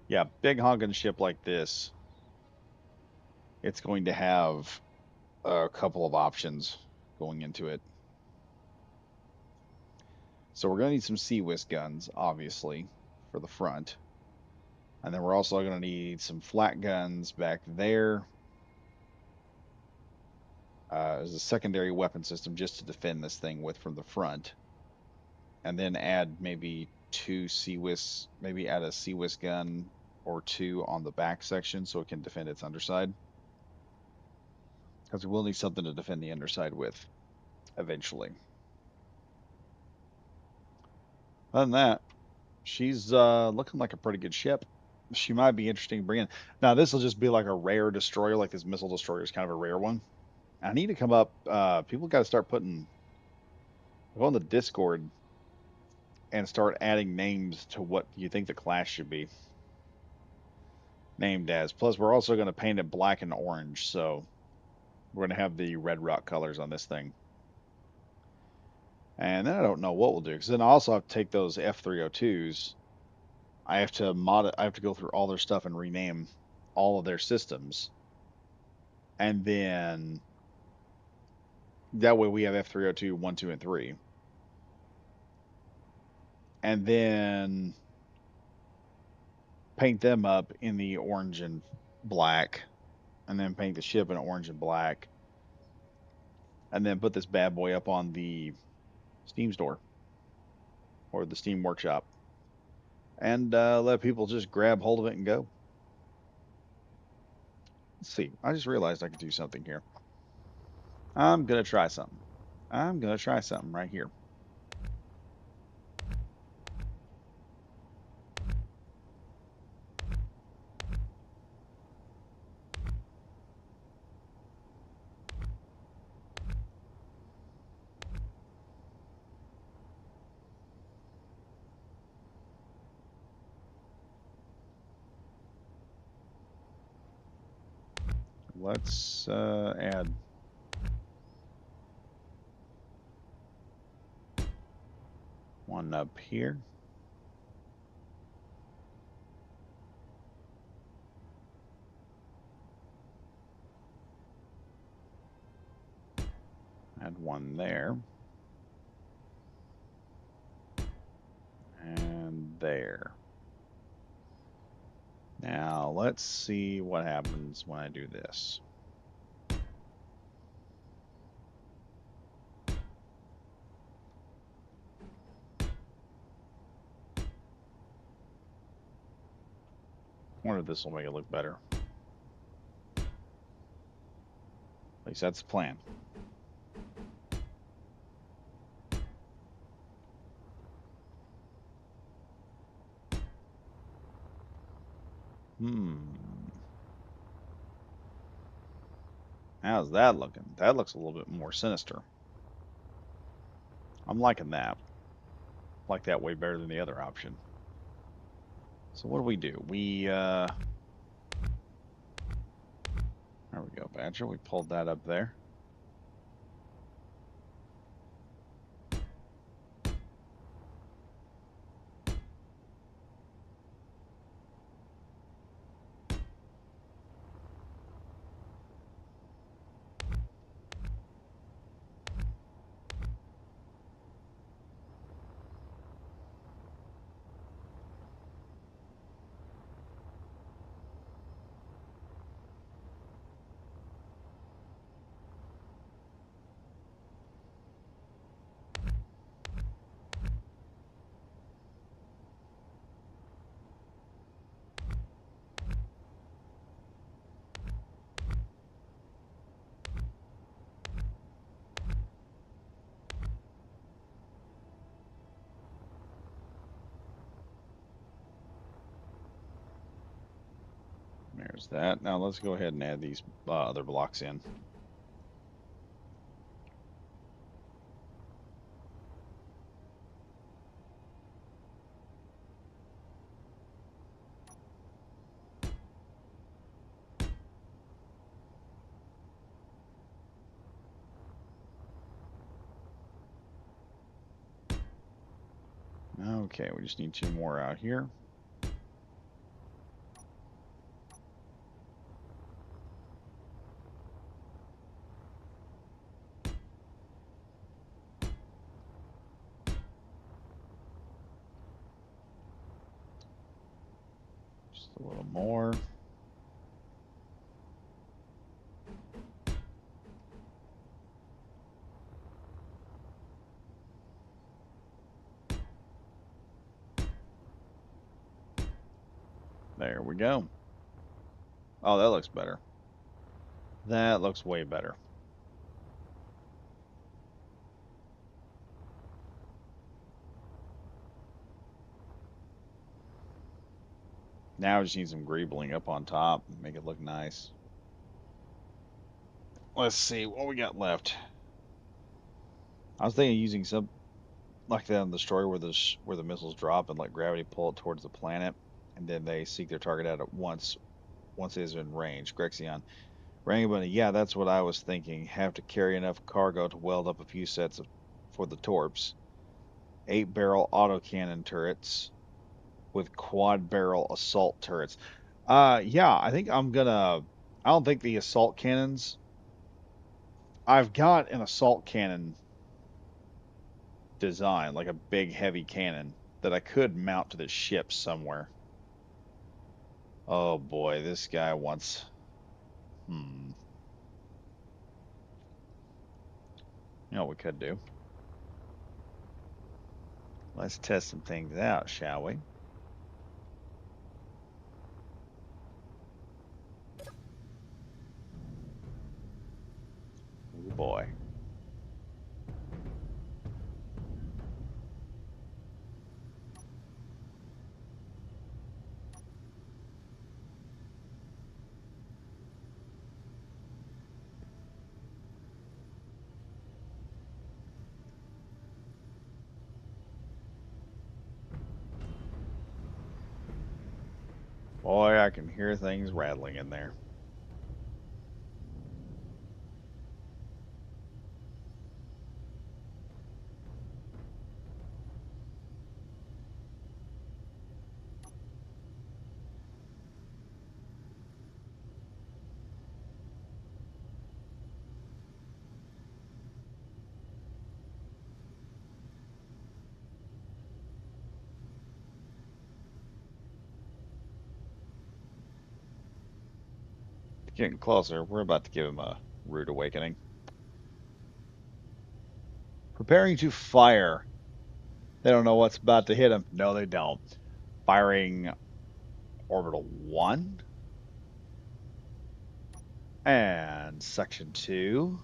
Yeah, big honking ship like this, it's going to have a couple of options going into it. So we're going to need some CWIS guns, obviously, for the front. And then we're also going to need some flat guns back there as a secondary weapon system just to defend this thing with from the front. And then add maybe two CWIS, maybe add a CWIS gun or two on the back section so it can defend its underside. Because we will need something to defend the underside with eventually. Other than that, she's looking like a pretty good ship. She might be interesting to bring in. Now, this will just be like a rare destroyer, like this missile destroyer is kind of a rare one. I need to come up. People got to start go on the Discord and start adding names to what you think the class should be named as. Plus, we're also going to paint it black and orange, so we're going to have the red rock colors on this thing. And then I don't know what we'll do, because then I also have to take those F302s. I have to I have to go through all their stuff and rename all of their systems, and then that way we have F302, 1, 2, and 3. And then paint them up in the orange and black, and then paint the ship in orange and black, and then put this bad boy up on the Steam store or the Steam workshop, and let people just grab hold of it and go. Let's see. I just realized I could do something here. I'm gonna try something. I'm gonna try something right here. Let's add one up here. Add one there. And there. Now let's see what happens when I do this. I wonder if this will make it look better. At least that's the plan. How's that looking? That looks a little bit more sinister. I'm liking that. Like that way better than the other option. So what do? There we go, Badger. We pulled that up there. There's that. Now let's go ahead and add these other blocks in. Okay, we just need 2 more out here. Just a little more. There we go. Oh, that looks better. That looks way better. Now I just need some greebling up on top, make it look nice. Let's see what we got left. I was thinking of using some like that on the story where the missiles drop and let gravity pull it towards the planet, and then they seek their target out at once it is in range. Grexion. Rangabunny, yeah, that's what I was thinking. Have to carry enough cargo to weld up a few sets for the torps. 8-barrel autocannon turrets with quad barrel assault turrets. Yeah, I think I'm gonna. I don't think the assault cannons. I've got an assault cannon design, like a big heavy cannon that I could mount to the ship somewhere. Oh boy, this guy wants. Hmm. You know what we could do? Let's test some things out, shall we? Oh boy. Boy, I can hear things rattling in there. Getting closer. We're about to give him a rude awakening. Preparing to fire. They don't know what's about to hit them. No, they don't. Firing orbital 1 and section 2.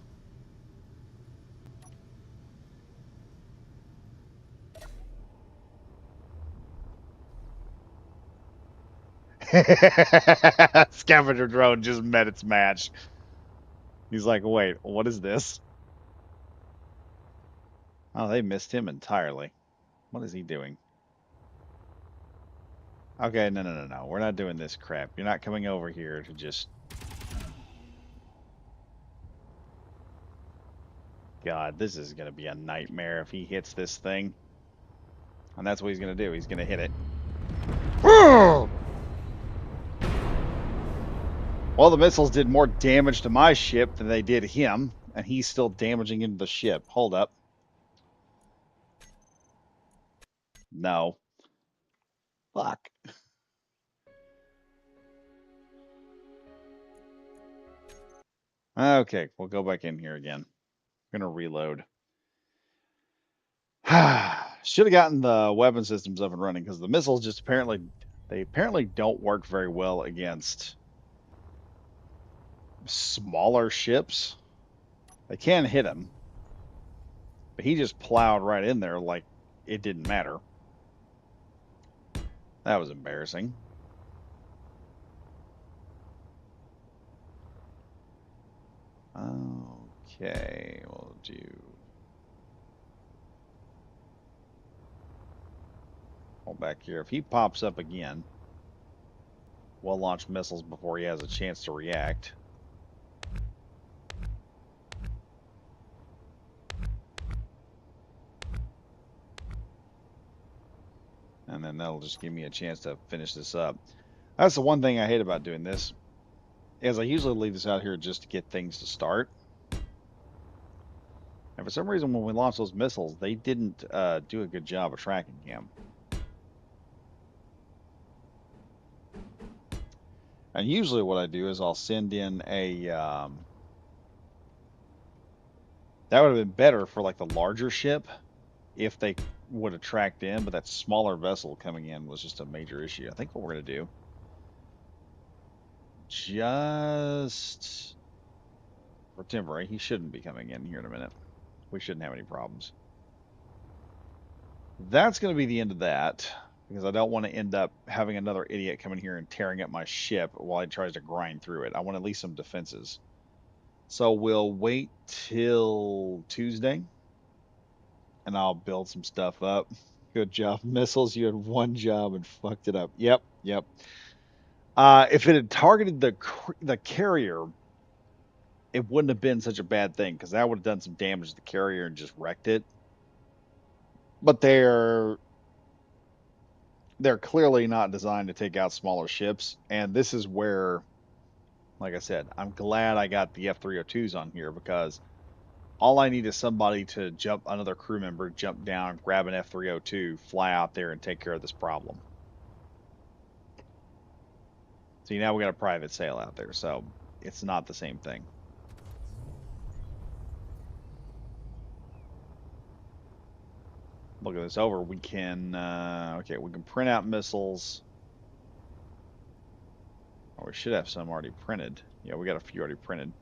Scavenger drone just met its match. He's like, wait, what is this? Oh, they missed him entirely. What is he doing? Okay, no. We're not doing this crap. You're not coming over here to just... God, this is going to be a nightmare if he hits this thing. And that's what he's going to do. He's going to hit it. Well, the missiles did more damage to my ship than they did him, and he's still damaging into the ship. Hold up. No. Fuck. Okay, we'll go back in here again. I'm gonna reload. Should have gotten the weapon systems up and running because the missiles just apparently don't work very well against smaller ships. They can hit him, but he just plowed right in there like it didn't matter. That was embarrassing. Okay, we'll do... Hold back here. If he pops up again, we'll launch missiles before he has a chance to react. And then that'll just give me a chance to finish this up. That's the one thing I hate about doing this, is I usually leave this out here just to get things to start. And for some reason, when we launched those missiles, they didn't do a good job of tracking him. And usually what I do is I'll send in a... that would have been better for like the larger ship if they would have tracked in, but that smaller vessel coming in was just a major issue. I think what we're going to do, just for temporary, he shouldn't be coming in here in a minute. We shouldn't have any problems. That's going to be the end of that, because I don't want to end up having another idiot come in here and tearing up my ship while he tries to grind through it. I want at least some defenses. So we'll wait till Tuesday, and I'll build some stuff up. Good job, missiles. You had one job and fucked it up. Yep, yep. If it had targeted the carrier, it wouldn't have been such a bad thing, because that would have done some damage to the carrier and just wrecked it. But they're clearly not designed to take out smaller ships, and this is where, like I said, I'm glad I got the F-302s on here, because all I need is somebody to jump, another crew member, jump down, grab an F-302, fly out there, and take care of this problem. See, now we got a private sail out there, so it's not the same thing. Look at this over. We can, okay, we can print out missiles. Oh, we should have some already printed. Yeah, we got a few already printed.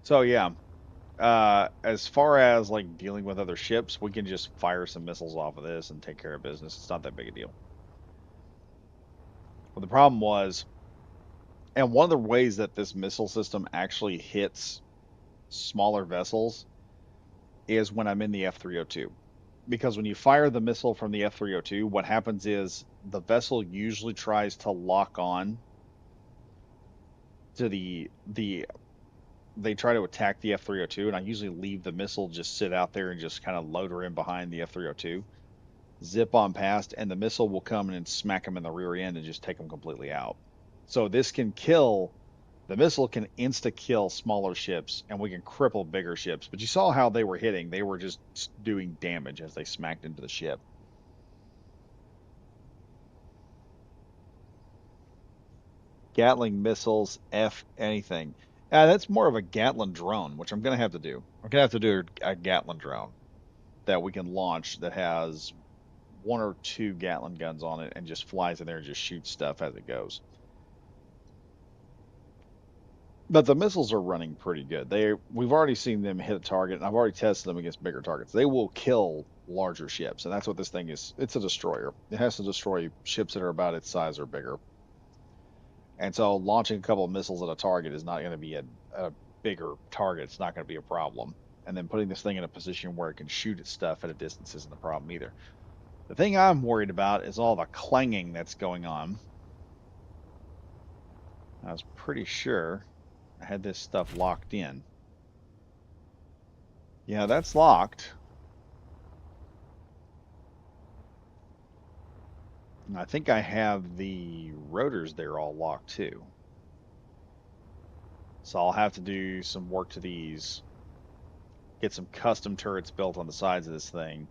So yeah, as far as like dealing with other ships, we can just fire some missiles off of this and take care of business. It's not that big a deal. But the problem was, and one of the ways that this missile system actually hits smaller vessels is when I'm in the F-302. Because when you fire the missile from the F-302, what happens is the vessel usually tries to lock on to they try to attack the F-302, and I usually leave the missile just sit out there and just kind of load her in behind the F-302, zip on past, and the missile will come in and smack them in the rear end and just take them completely out. So this can kill, the missile can insta-kill smaller ships, and we can cripple bigger ships. But you saw how they were hitting. They were just doing damage as they smacked into the ship. Gatling missiles, F anything. That's more of a Gatling drone, which I'm going to have to do. I'm going to have to do a Gatling drone that we can launch that has one or two Gatling guns on it and just flies in there and just shoots stuff as it goes. But the missiles are running pretty good. We've already seen them hit a target, and I've already tested them against bigger targets. They will kill larger ships, and that's what this thing is. It's a destroyer. It has to destroy ships that are about its size or bigger. And so launching a couple of missiles at a target is not going to be a bigger target. It's not going to be a problem. And then putting this thing in a position where it can shoot at stuff at a distance isn't a problem either. The thing I'm worried about is all the clanging that's going on. I was pretty sure I had this stuff locked in. Yeah, that's locked. And I think I have the rotors there all locked too. So I'll have to do some work to these. Get some custom turrets built on the sides of this thing.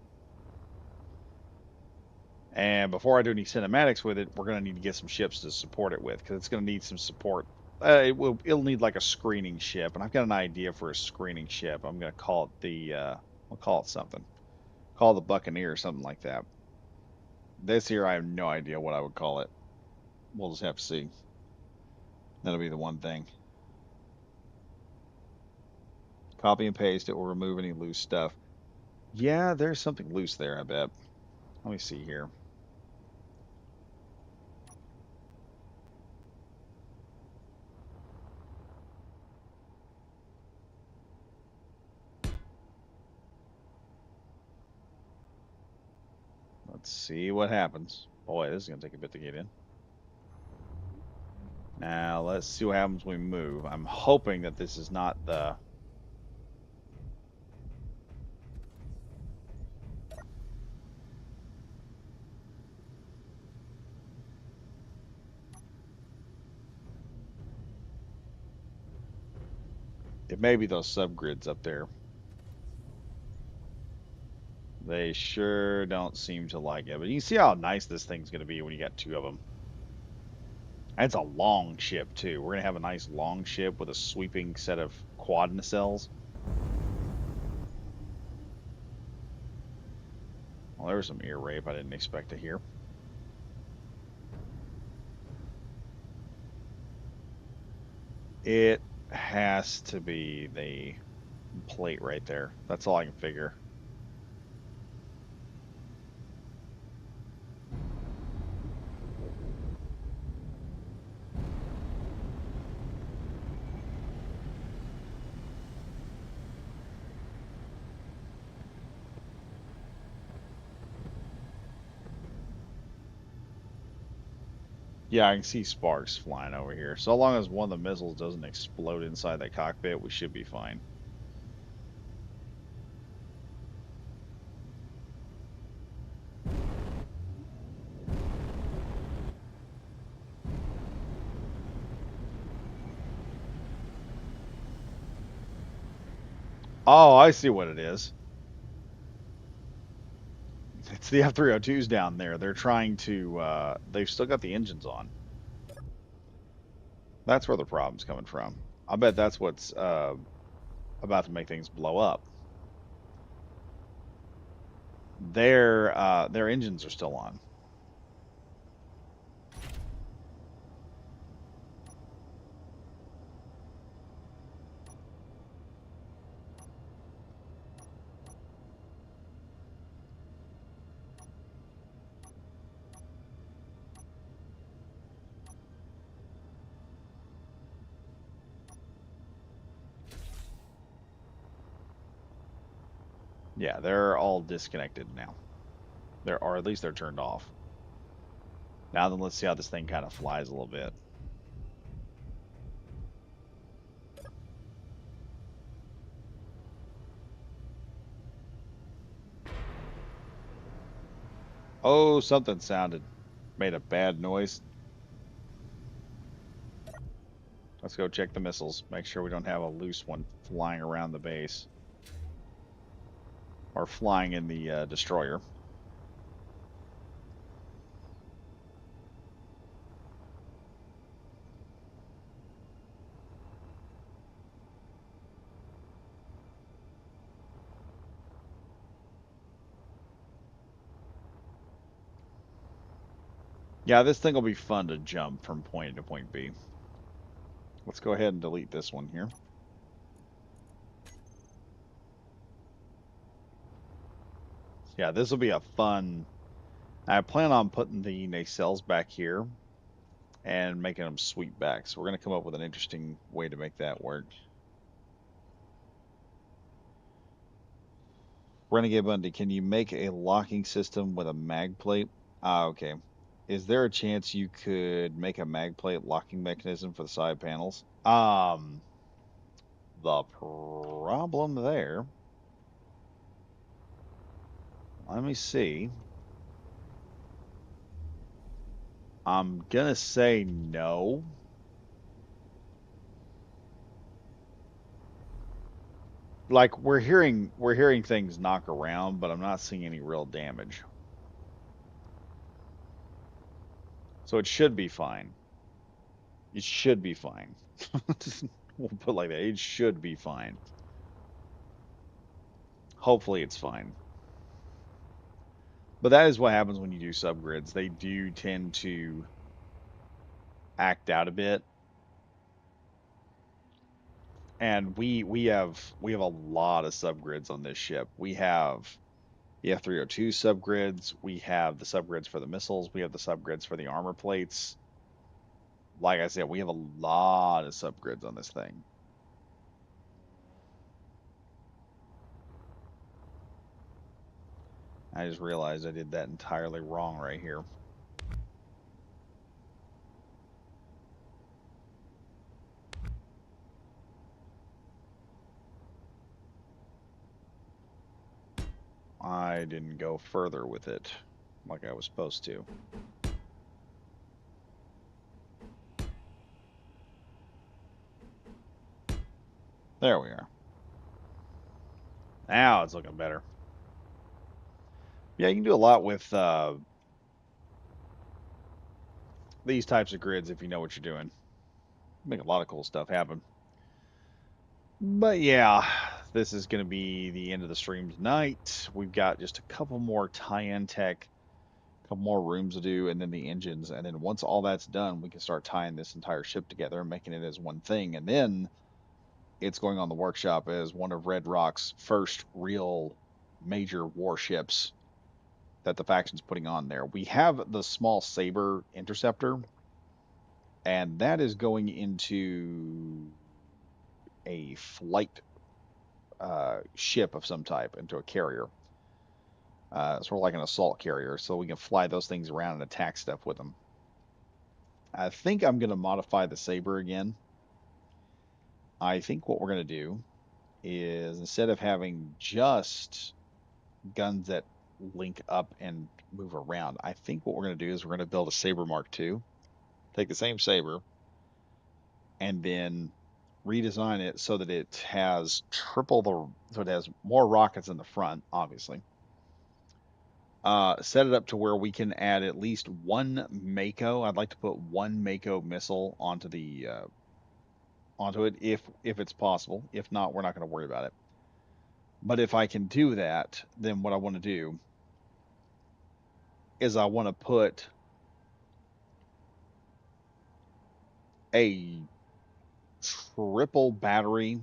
And before I do any cinematics with it, we're going to need to get some ships to support it with, because it's going to need some support. It'll need like a screening ship, and I've got an idea for a screening ship. I'm going to call it we'll call it something. Call it the Buccaneer or something like that. This here, I have no idea what I would call it. We'll just have to see. That'll be the one thing. Copy and paste. It will remove any loose stuff. Yeah, there's something loose there, I bet. Let me see here. Let's see what happens. Boy, this is going to take a bit to get in. Now, let's see what happens when we move. I'm hoping that this is not the... It may be those subgrids up there. They sure don't seem to like it. But you can see how nice this thing's going to be when you got two of them. And it's a long ship, too. We're going to have a nice long ship with a sweeping set of quad nacelles. Well, there was some ear rape I didn't expect to hear. It has to be the plate right there. That's all I can figure. Yeah, I can see sparks flying over here. So long as one of the missiles doesn't explode inside that cockpit, we should be fine. Oh, I see what it is. It's the F-302s down there. They're trying to, they've still got the engines on. That's where the problem's coming from. I bet that's what's about to make things blow up. Their engines are still on. Yeah, they're all disconnected now. Or at least they're turned off. Now then, let's see how this thing kind of flies a little bit. Oh, something made a bad noise. Let's go check the missiles. Make sure we don't have a loose one flying around the base. Or flying in the destroyer. Yeah, this thing will be fun to jump from point A to point B. Let's go ahead and delete this one here. Yeah, this will be a fun... I plan on putting the nacelles back here and making them sweep back. So we're going to come up with an interesting way to make that work. Renegade Bundy, can you make a locking system with a mag plate? Ah, okay. Is there a chance you could make a mag plate locking mechanism for the side panels? The problem there, let me see. I'm gonna say no. Like we're hearing things knock around, but I'm not seeing any real damage. So it should be fine. It should be fine. We'll put it like that. It should be fine. Hopefully it's fine. But that is what happens when you do subgrids. They do tend to act out a bit. And we have a lot of subgrids on this ship. We have the F-302 subgrids, we have the subgrids for the missiles, we have the subgrids for the armor plates. Like I said, we have a lot of subgrids on this thing. I just realized I did that entirely wrong right here. I didn't go further with it like I was supposed to. There we are. Now it's looking better. Yeah, you can do a lot with these types of grids if you know what you're doing. Make a lot of cool stuff happen. But yeah, this is going to be the end of the stream tonight. We've got just a couple more tie-in tech, a couple more rooms to do, and then the engines. And then once all that's done, we can start tying this entire ship together and making it as one thing. And then it's going on the workshop as one of Red Rock's first real major warships that the faction's putting on there. We have the small Saber interceptor, and that is going into a flight ship of some type, into a carrier. Sort of like an assault carrier, so we can fly those things around and attack stuff with them. I think I'm going to modify the Saber again. I think what we're going to do is instead of having just guns that link up and move around, I think what we're going to do is we're going to build a Saber Mark II, take the same Saber, and then redesign it so that it has so it has more rockets in the front, obviously. Set it up to where we can add at least one Mako. I'd like to put one Mako missile onto the onto it if it's possible. If not, we're not going to worry about it. But if I can do that, then what I want to do is I want to put a triple battery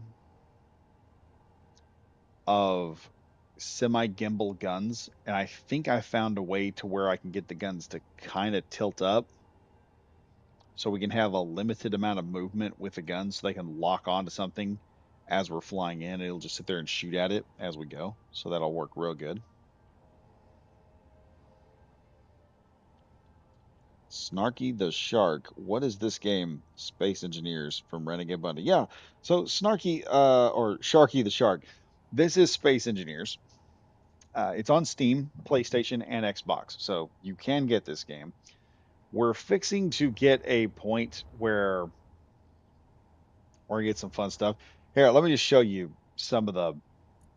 of semi gimbal guns, and I think I found a way to where I can get the guns to kind of tilt up so we can have a limited amount of movement with the guns so they can lock onto something as we're flying in. It'll just sit there and shoot at it as we go. So that'll work real good. Snarky the Shark. What is this game? Space Engineers from Renegade Bundy. Yeah. So Snarky or Sharky the Shark. This is Space Engineers. It's on Steam, PlayStation, and Xbox. So you can get this game. We're fixing to get a point where we're gonna get some fun stuff. Here, let me just show you some of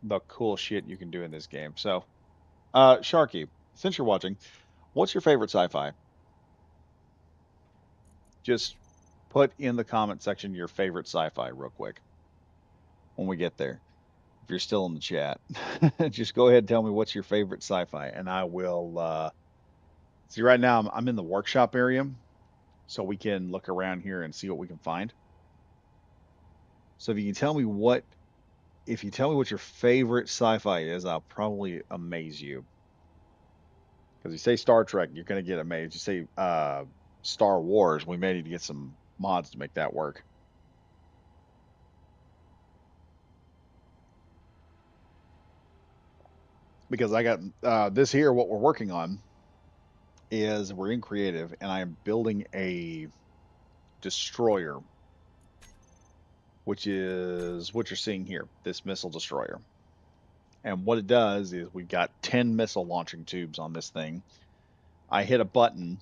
the cool shit you can do in this game. So, Sharky, since you're watching, what's your favorite sci-fi? Just put in the comment section your favorite sci-fi real quick when we get there. If you're still in the chat, just go ahead and tell me what's your favorite sci-fi, and I will see. Right now, I'm in the workshop area, so we can look around here and see what we can find. So if you can tell me if you tell me what your favorite sci-fi is, I'll probably amaze you. Because you say Star Trek, you're going to get amazed. You say Star Wars, we may need to get some mods to make that work. Because I got this here, what we're working on is we're in creative, and I am building a destroyer, which is what you're seeing here, this missile destroyer. And what it does is we've got 10 missile launching tubes on this thing. I hit a button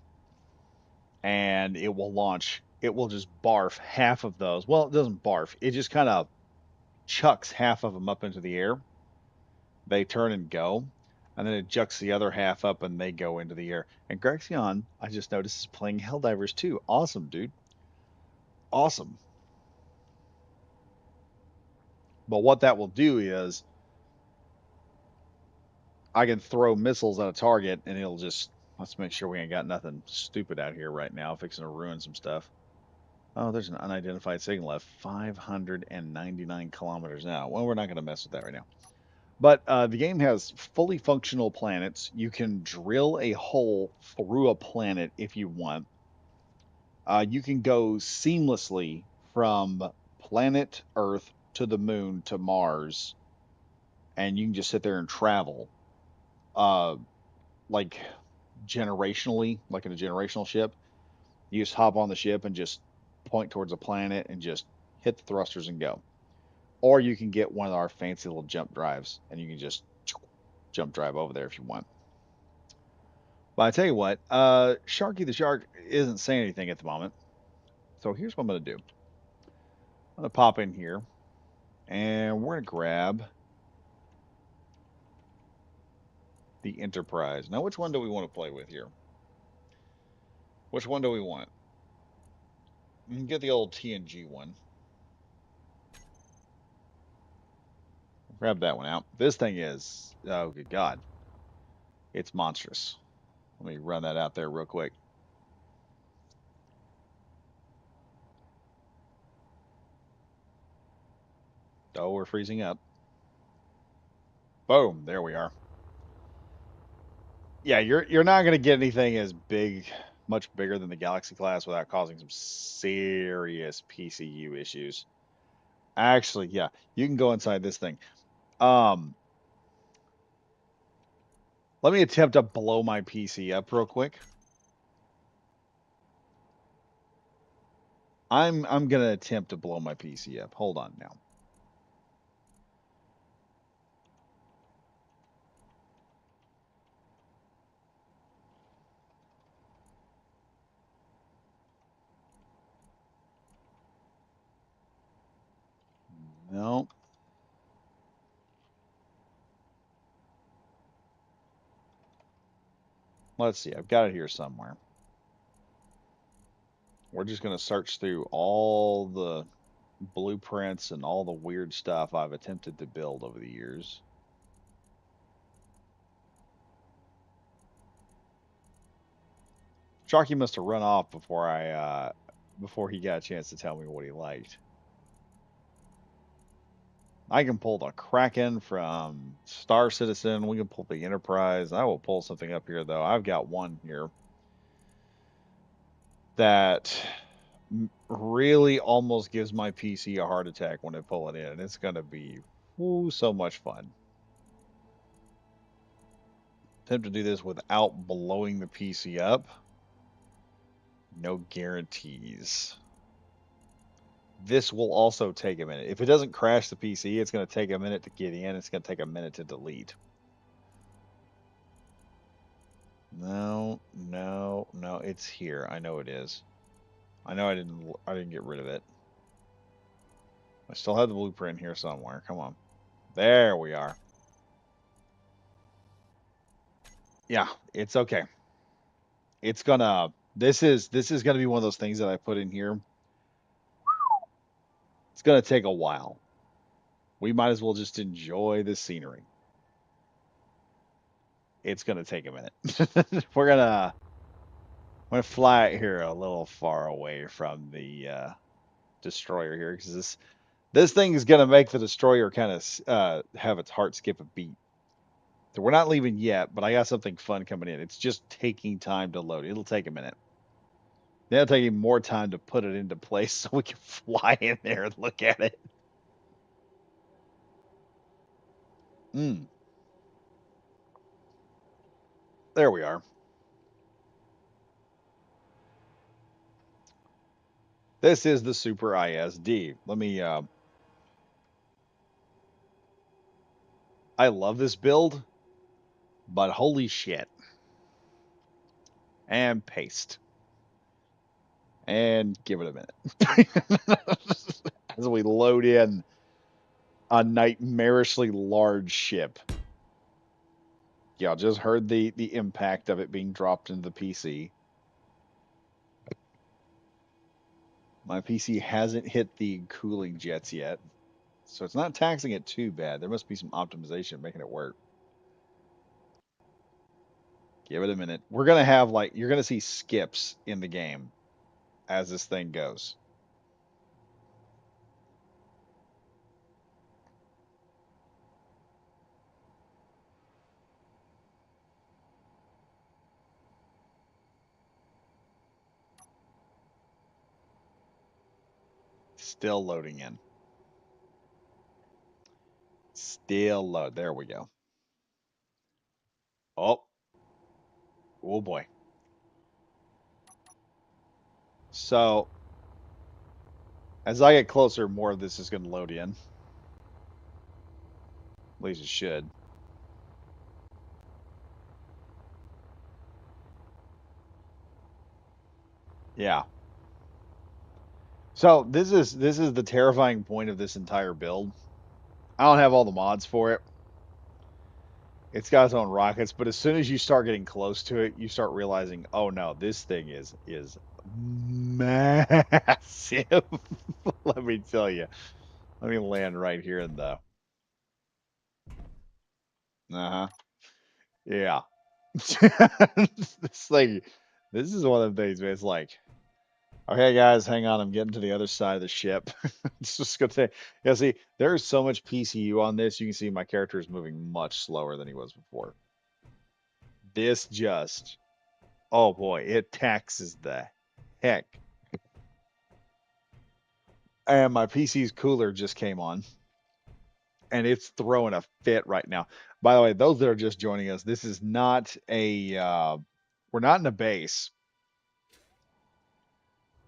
and it will launch. It will just barf half of those. Well, it doesn't barf. It just kind of chucks half of them up into the air. They turn and go, and then it jucks the other half up and they go into the air. And Grexion, I just noticed, is playing Helldivers too. Awesome, dude. Awesome. But what that will do is I can throw missiles at a target and it'll just, let's make sure we ain't got nothing stupid out here right now, fixing to ruin some stuff. Oh, there's an unidentified signal at 599 kilometers now. Well, we're not going to mess with that right now. But the game has fully functional planets. You can drill a hole through a planet if you want. You can go seamlessly from planet Earth to the moon to Mars, and you can just sit there and travel. uh, like generationally, like in a generational ship. You just hop on the ship and just point towards a planet and just hit the thrusters and go. Or you can get one of our fancy little jump drives and you can just jump drive over there if you want. But I tell you what, Sharky the Shark isn't saying anything at the moment. So here's what I'm going to do. I'm going to pop in here and we're going to grab the Enterprise. Now, which one do we want to play with here? Which one do we want? We can get the old TNG one. Grab that one out. This thing is, oh, good God, it's monstrous. Let me run that out there real quick. Oh, we're freezing up. Boom, there we are. Yeah, you're not going to get anything as big, much bigger than the Galaxy class without causing some serious PCU issues. Actually, yeah, you can go inside this thing. Um, Let me attempt to blow my PC up real quick. I'm gonna attempt to blow my PC up. Hold on now. No. Let's see. I've got it here somewhere. We're just gonna search through all the blueprints and all the weird stuff I've attempted to build over the years. Sharky must have run off before he got a chance to tell me what he liked. I can pull the Kraken from Star Citizen. We can pull the Enterprise. I will pull something up here though. I've got one here that really almost gives my PC a heart attack when I pull it in. It's gonna be so much fun. Attempt to do this without blowing the PC up. No guarantees. This will also take a minute. If it doesn't crash the PC, it's going to take a minute to get in. It's going to take a minute to delete. No, no, no. It's here. I know it is. I know I didn't get rid of it. I still have the blueprint here somewhere. Come on. There we are. Yeah, it's okay. It's gonna. This is gonna be one of those things that I put in here. It's gonna take a while. We might as well just enjoy the scenery. It's gonna take a minute. I'm gonna fly it here a little far away from the destroyer here because this thing is gonna make the destroyer kind of have its heart skip a beat. So we're not leaving yet, but I got something fun coming in. It's just taking time to load. It'll take a minute. Then it'll take more time to put it into place so we can fly in there and look at it. Mm, there we are. This is the Super ISD. Let me. I love this build, but holy shit! And paste. And give it a minute. As we load in a nightmarishly large ship. Yeah, just heard the impact of it being dropped into the PC. My PC hasn't hit the cooling jets yet, so it's not taxing it too bad. There must be some optimization making it work. Give it a minute. We're gonna have like you're gonna see skips in the game as this thing goes. Still loading in. Still load. There we go. Oh, oh boy. So as I get closer, more of this is going to load in. At least it should. Yeah. So this is the terrifying point of this entire build. I don't have all the mods for it. It's got its own rockets, but as soon as you start getting close to it, you start realizing, oh no, this thing is massive. Let me tell you. Let me land right here in the uh-huh. Yeah. This thing, this is one of the things where it's like, okay, guys, hang on. I'm getting to the other side of the ship. It's just gonna say, yeah. See, there's so much PCU on this. You can see my character is moving much slower than he was before. This just, oh boy, it taxes the heck. And my PC's cooler just came on, and it's throwing a fit right now. By the way, those that are just joining us, this is not a. We're not in a base.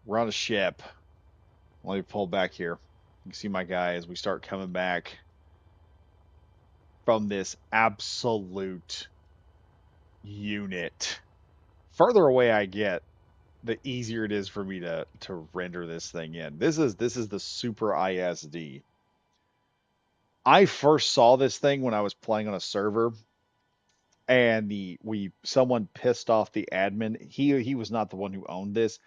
We're on a ship. Let me pull back here. You can see my guy as we start coming back from this absolute unit. Further away I get, the easier it is for me to render this thing in. This is the Super ISD. I first saw this thing when I was playing on a server, and the we someone pissed off the admin. He was not the one who owned this.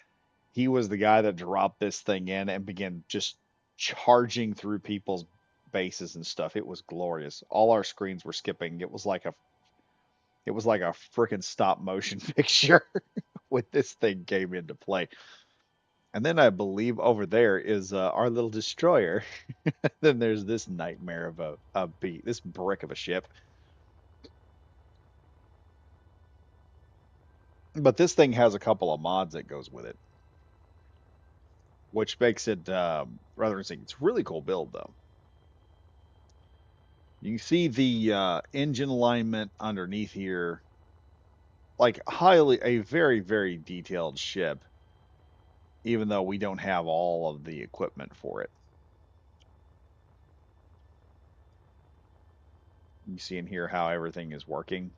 He was the guy that dropped this thing in and began just charging through people's bases and stuff. It was glorious. All our screens were skipping. It was like a freaking stop motion picture when this thing came into play. And then I believe over there is our little destroyer. Then there's this nightmare of a beat, this brick of a ship. But this thing has a couple of mods that goes with it, which makes it rather interesting. It's a really cool build though. You can see the engine alignment underneath here, like highly a very very detailed ship, even though we don't have all of the equipment for it. You see in here how everything is working.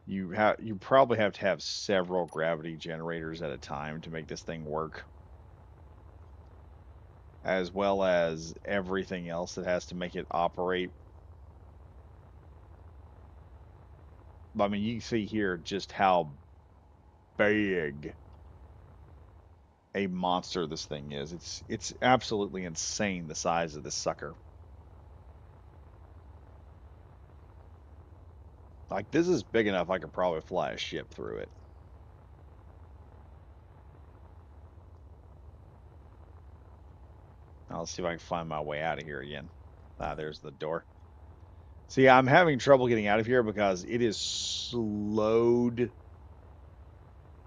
You probably have to have several gravity generators at a time to make this thing work, as well as everything else that has to make it operate. I mean, you can see here just how big a monster this thing is. It's absolutely insane the size of this sucker. Like this is big enough I could probably fly a ship through it. I'll see if I can find my way out of here again. Ah, there's the door. See, I'm having trouble getting out of here because it is slowed.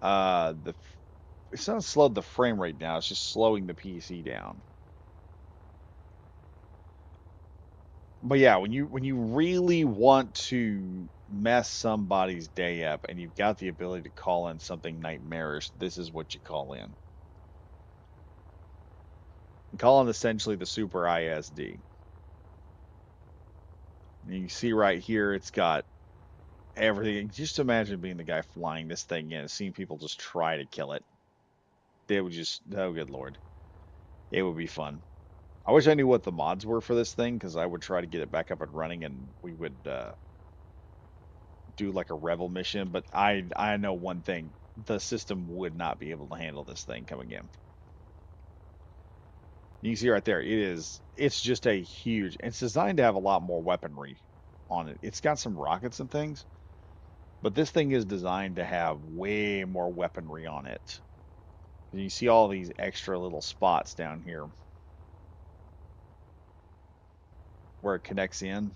The It's not slowed the frame rate down. It's just slowing the PC down. But yeah, when you really want to mess somebody's day up and you've got the ability to call in something nightmarish, this is what you call in. You call in essentially the Super ISD. And you see right here, it's got everything. Just imagine being the guy flying this thing in and seeing people just try to kill it. They would just, oh, good lord. It would be fun. I wish I knew what the mods were for this thing because I would try to get it back up and running and we would do like a rebel mission. But I know one thing: the system would not be able to handle this thing coming in. You can see right there, it's just a huge. It's designed to have a lot more weaponry on it. It's got some rockets and things, but this thing is designed to have way more weaponry on it. And you see all these extra little spots down here where it connects in.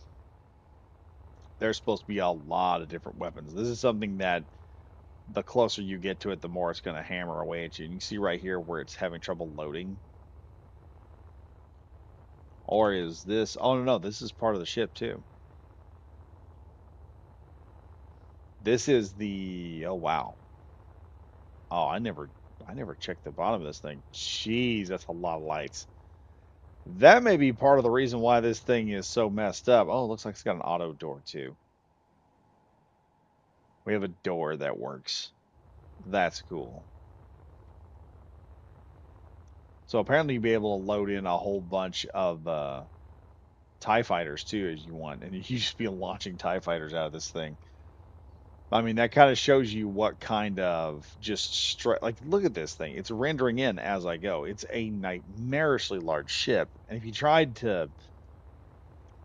There's supposed to be a lot of different weapons. This is something that the closer you get to it, the more it's going to hammer away at you. And you see right here where it's having trouble loading. Or is this? Oh no, no, this is part of the ship too. This is the, oh wow. Oh, I never checked the bottom of this thing. Jeez, that's a lot of lights. That may be part of the reason why this thing is so messed up. Oh, it looks like it's got an auto door too. We have a door that works. That's cool. So apparently you'll be able to load in a whole bunch of TIE fighters too as you want. And you just be launching TIE fighters out of this thing. I mean, that kind of shows you what kind of just like, look at this thing. It's rendering in as I go. It's a nightmarishly large ship. And if you tried to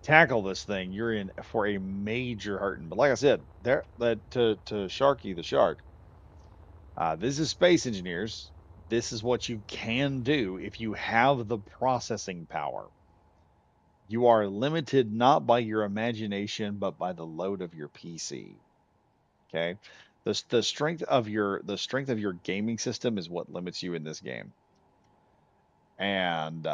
tackle this thing, you're in for a major hurting. But like I said, there that to Sharky the Shark, this is Space Engineers. This is what you can do if you have the processing power. You are limited not by your imagination, but by the load of your PC. Okay, the strength of your gaming system is what limits you in this game. And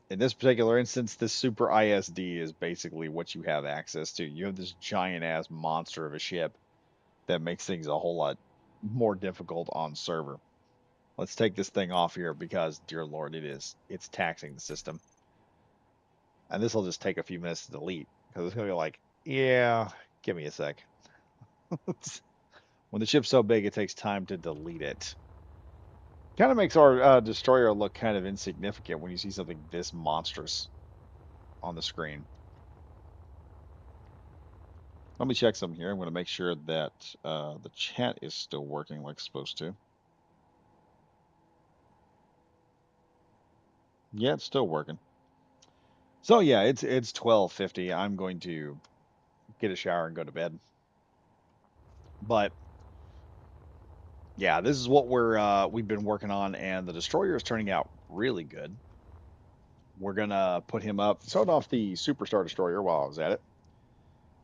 in this particular instance, this Super ISD is basically what you have access to. You have this giant ass monster of a ship that makes things a whole lot more difficult on server. Let's take this thing off here because, dear Lord, it's taxing the system. And this will just take a few minutes to delete because it's gonna be like, yeah, give me a sec. When the ship's so big, it takes time to delete it. Kind of makes our destroyer look kind of insignificant when you see something this monstrous on the screen. Let me check something here. I'm going to make sure that the chat is still working like it's supposed to. Yeah, it's still working. So yeah, it's 12:50. I'm going to get a shower and go to bed. But yeah, this is what we've been working on, and the destroyer is turning out really good. We're gonna put him up. Start off the Superstar Destroyer while I was at it,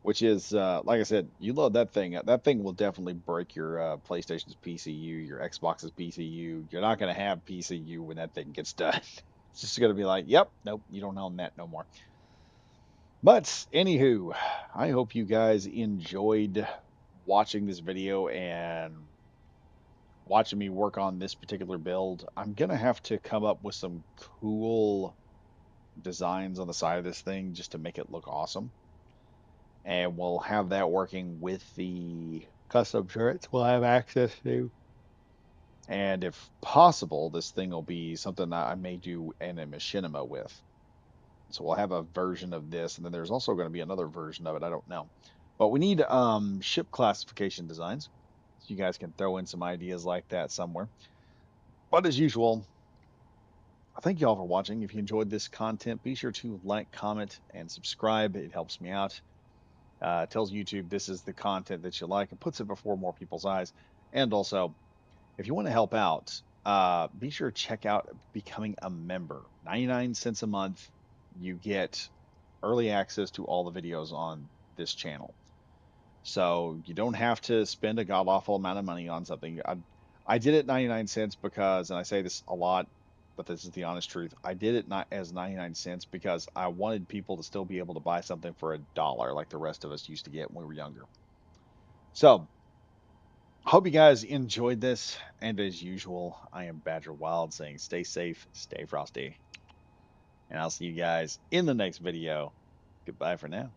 which is like I said, you load that thing up. That thing will definitely break your PlayStation's PCU, your Xbox's PCU. You're not gonna have PCU when that thing gets done. It's just gonna be like, yep, nope, you don't own that no more. But anywho, I hope you guys enjoyed watching this video and watching me work on this particular build. I'm gonna have to come up with some cool designs on the side of this thing just to make it look awesome. And we'll have that working with the custom shirts we'll have access to. And if possible, this thing will be something that I may do an a machinima with. So we'll have a version of this, and then there's also going to be another version of it. I don't know. But we need ship classification designs. So you guys can throw in some ideas like that somewhere. But as usual, thank you all for watching. If you enjoyed this content, be sure to like, comment, and subscribe. It helps me out. Tells YouTube this is the content that you like and puts it before more people's eyes. And also, if you want to help out, be sure to check out becoming a member. 99 cents a month, you get early access to all the videos on this channel. So you don't have to spend a god awful amount of money on something. I did it 99 cents because, and I say this a lot, but this is the honest truth. I did it not as 99 cents because I wanted people to still be able to buy something for $1 like the rest of us used to get when we were younger. So, hope you guys enjoyed this. And as usual, I am Badger Wild saying stay safe, stay frosty. And I'll see you guys in the next video. Goodbye for now.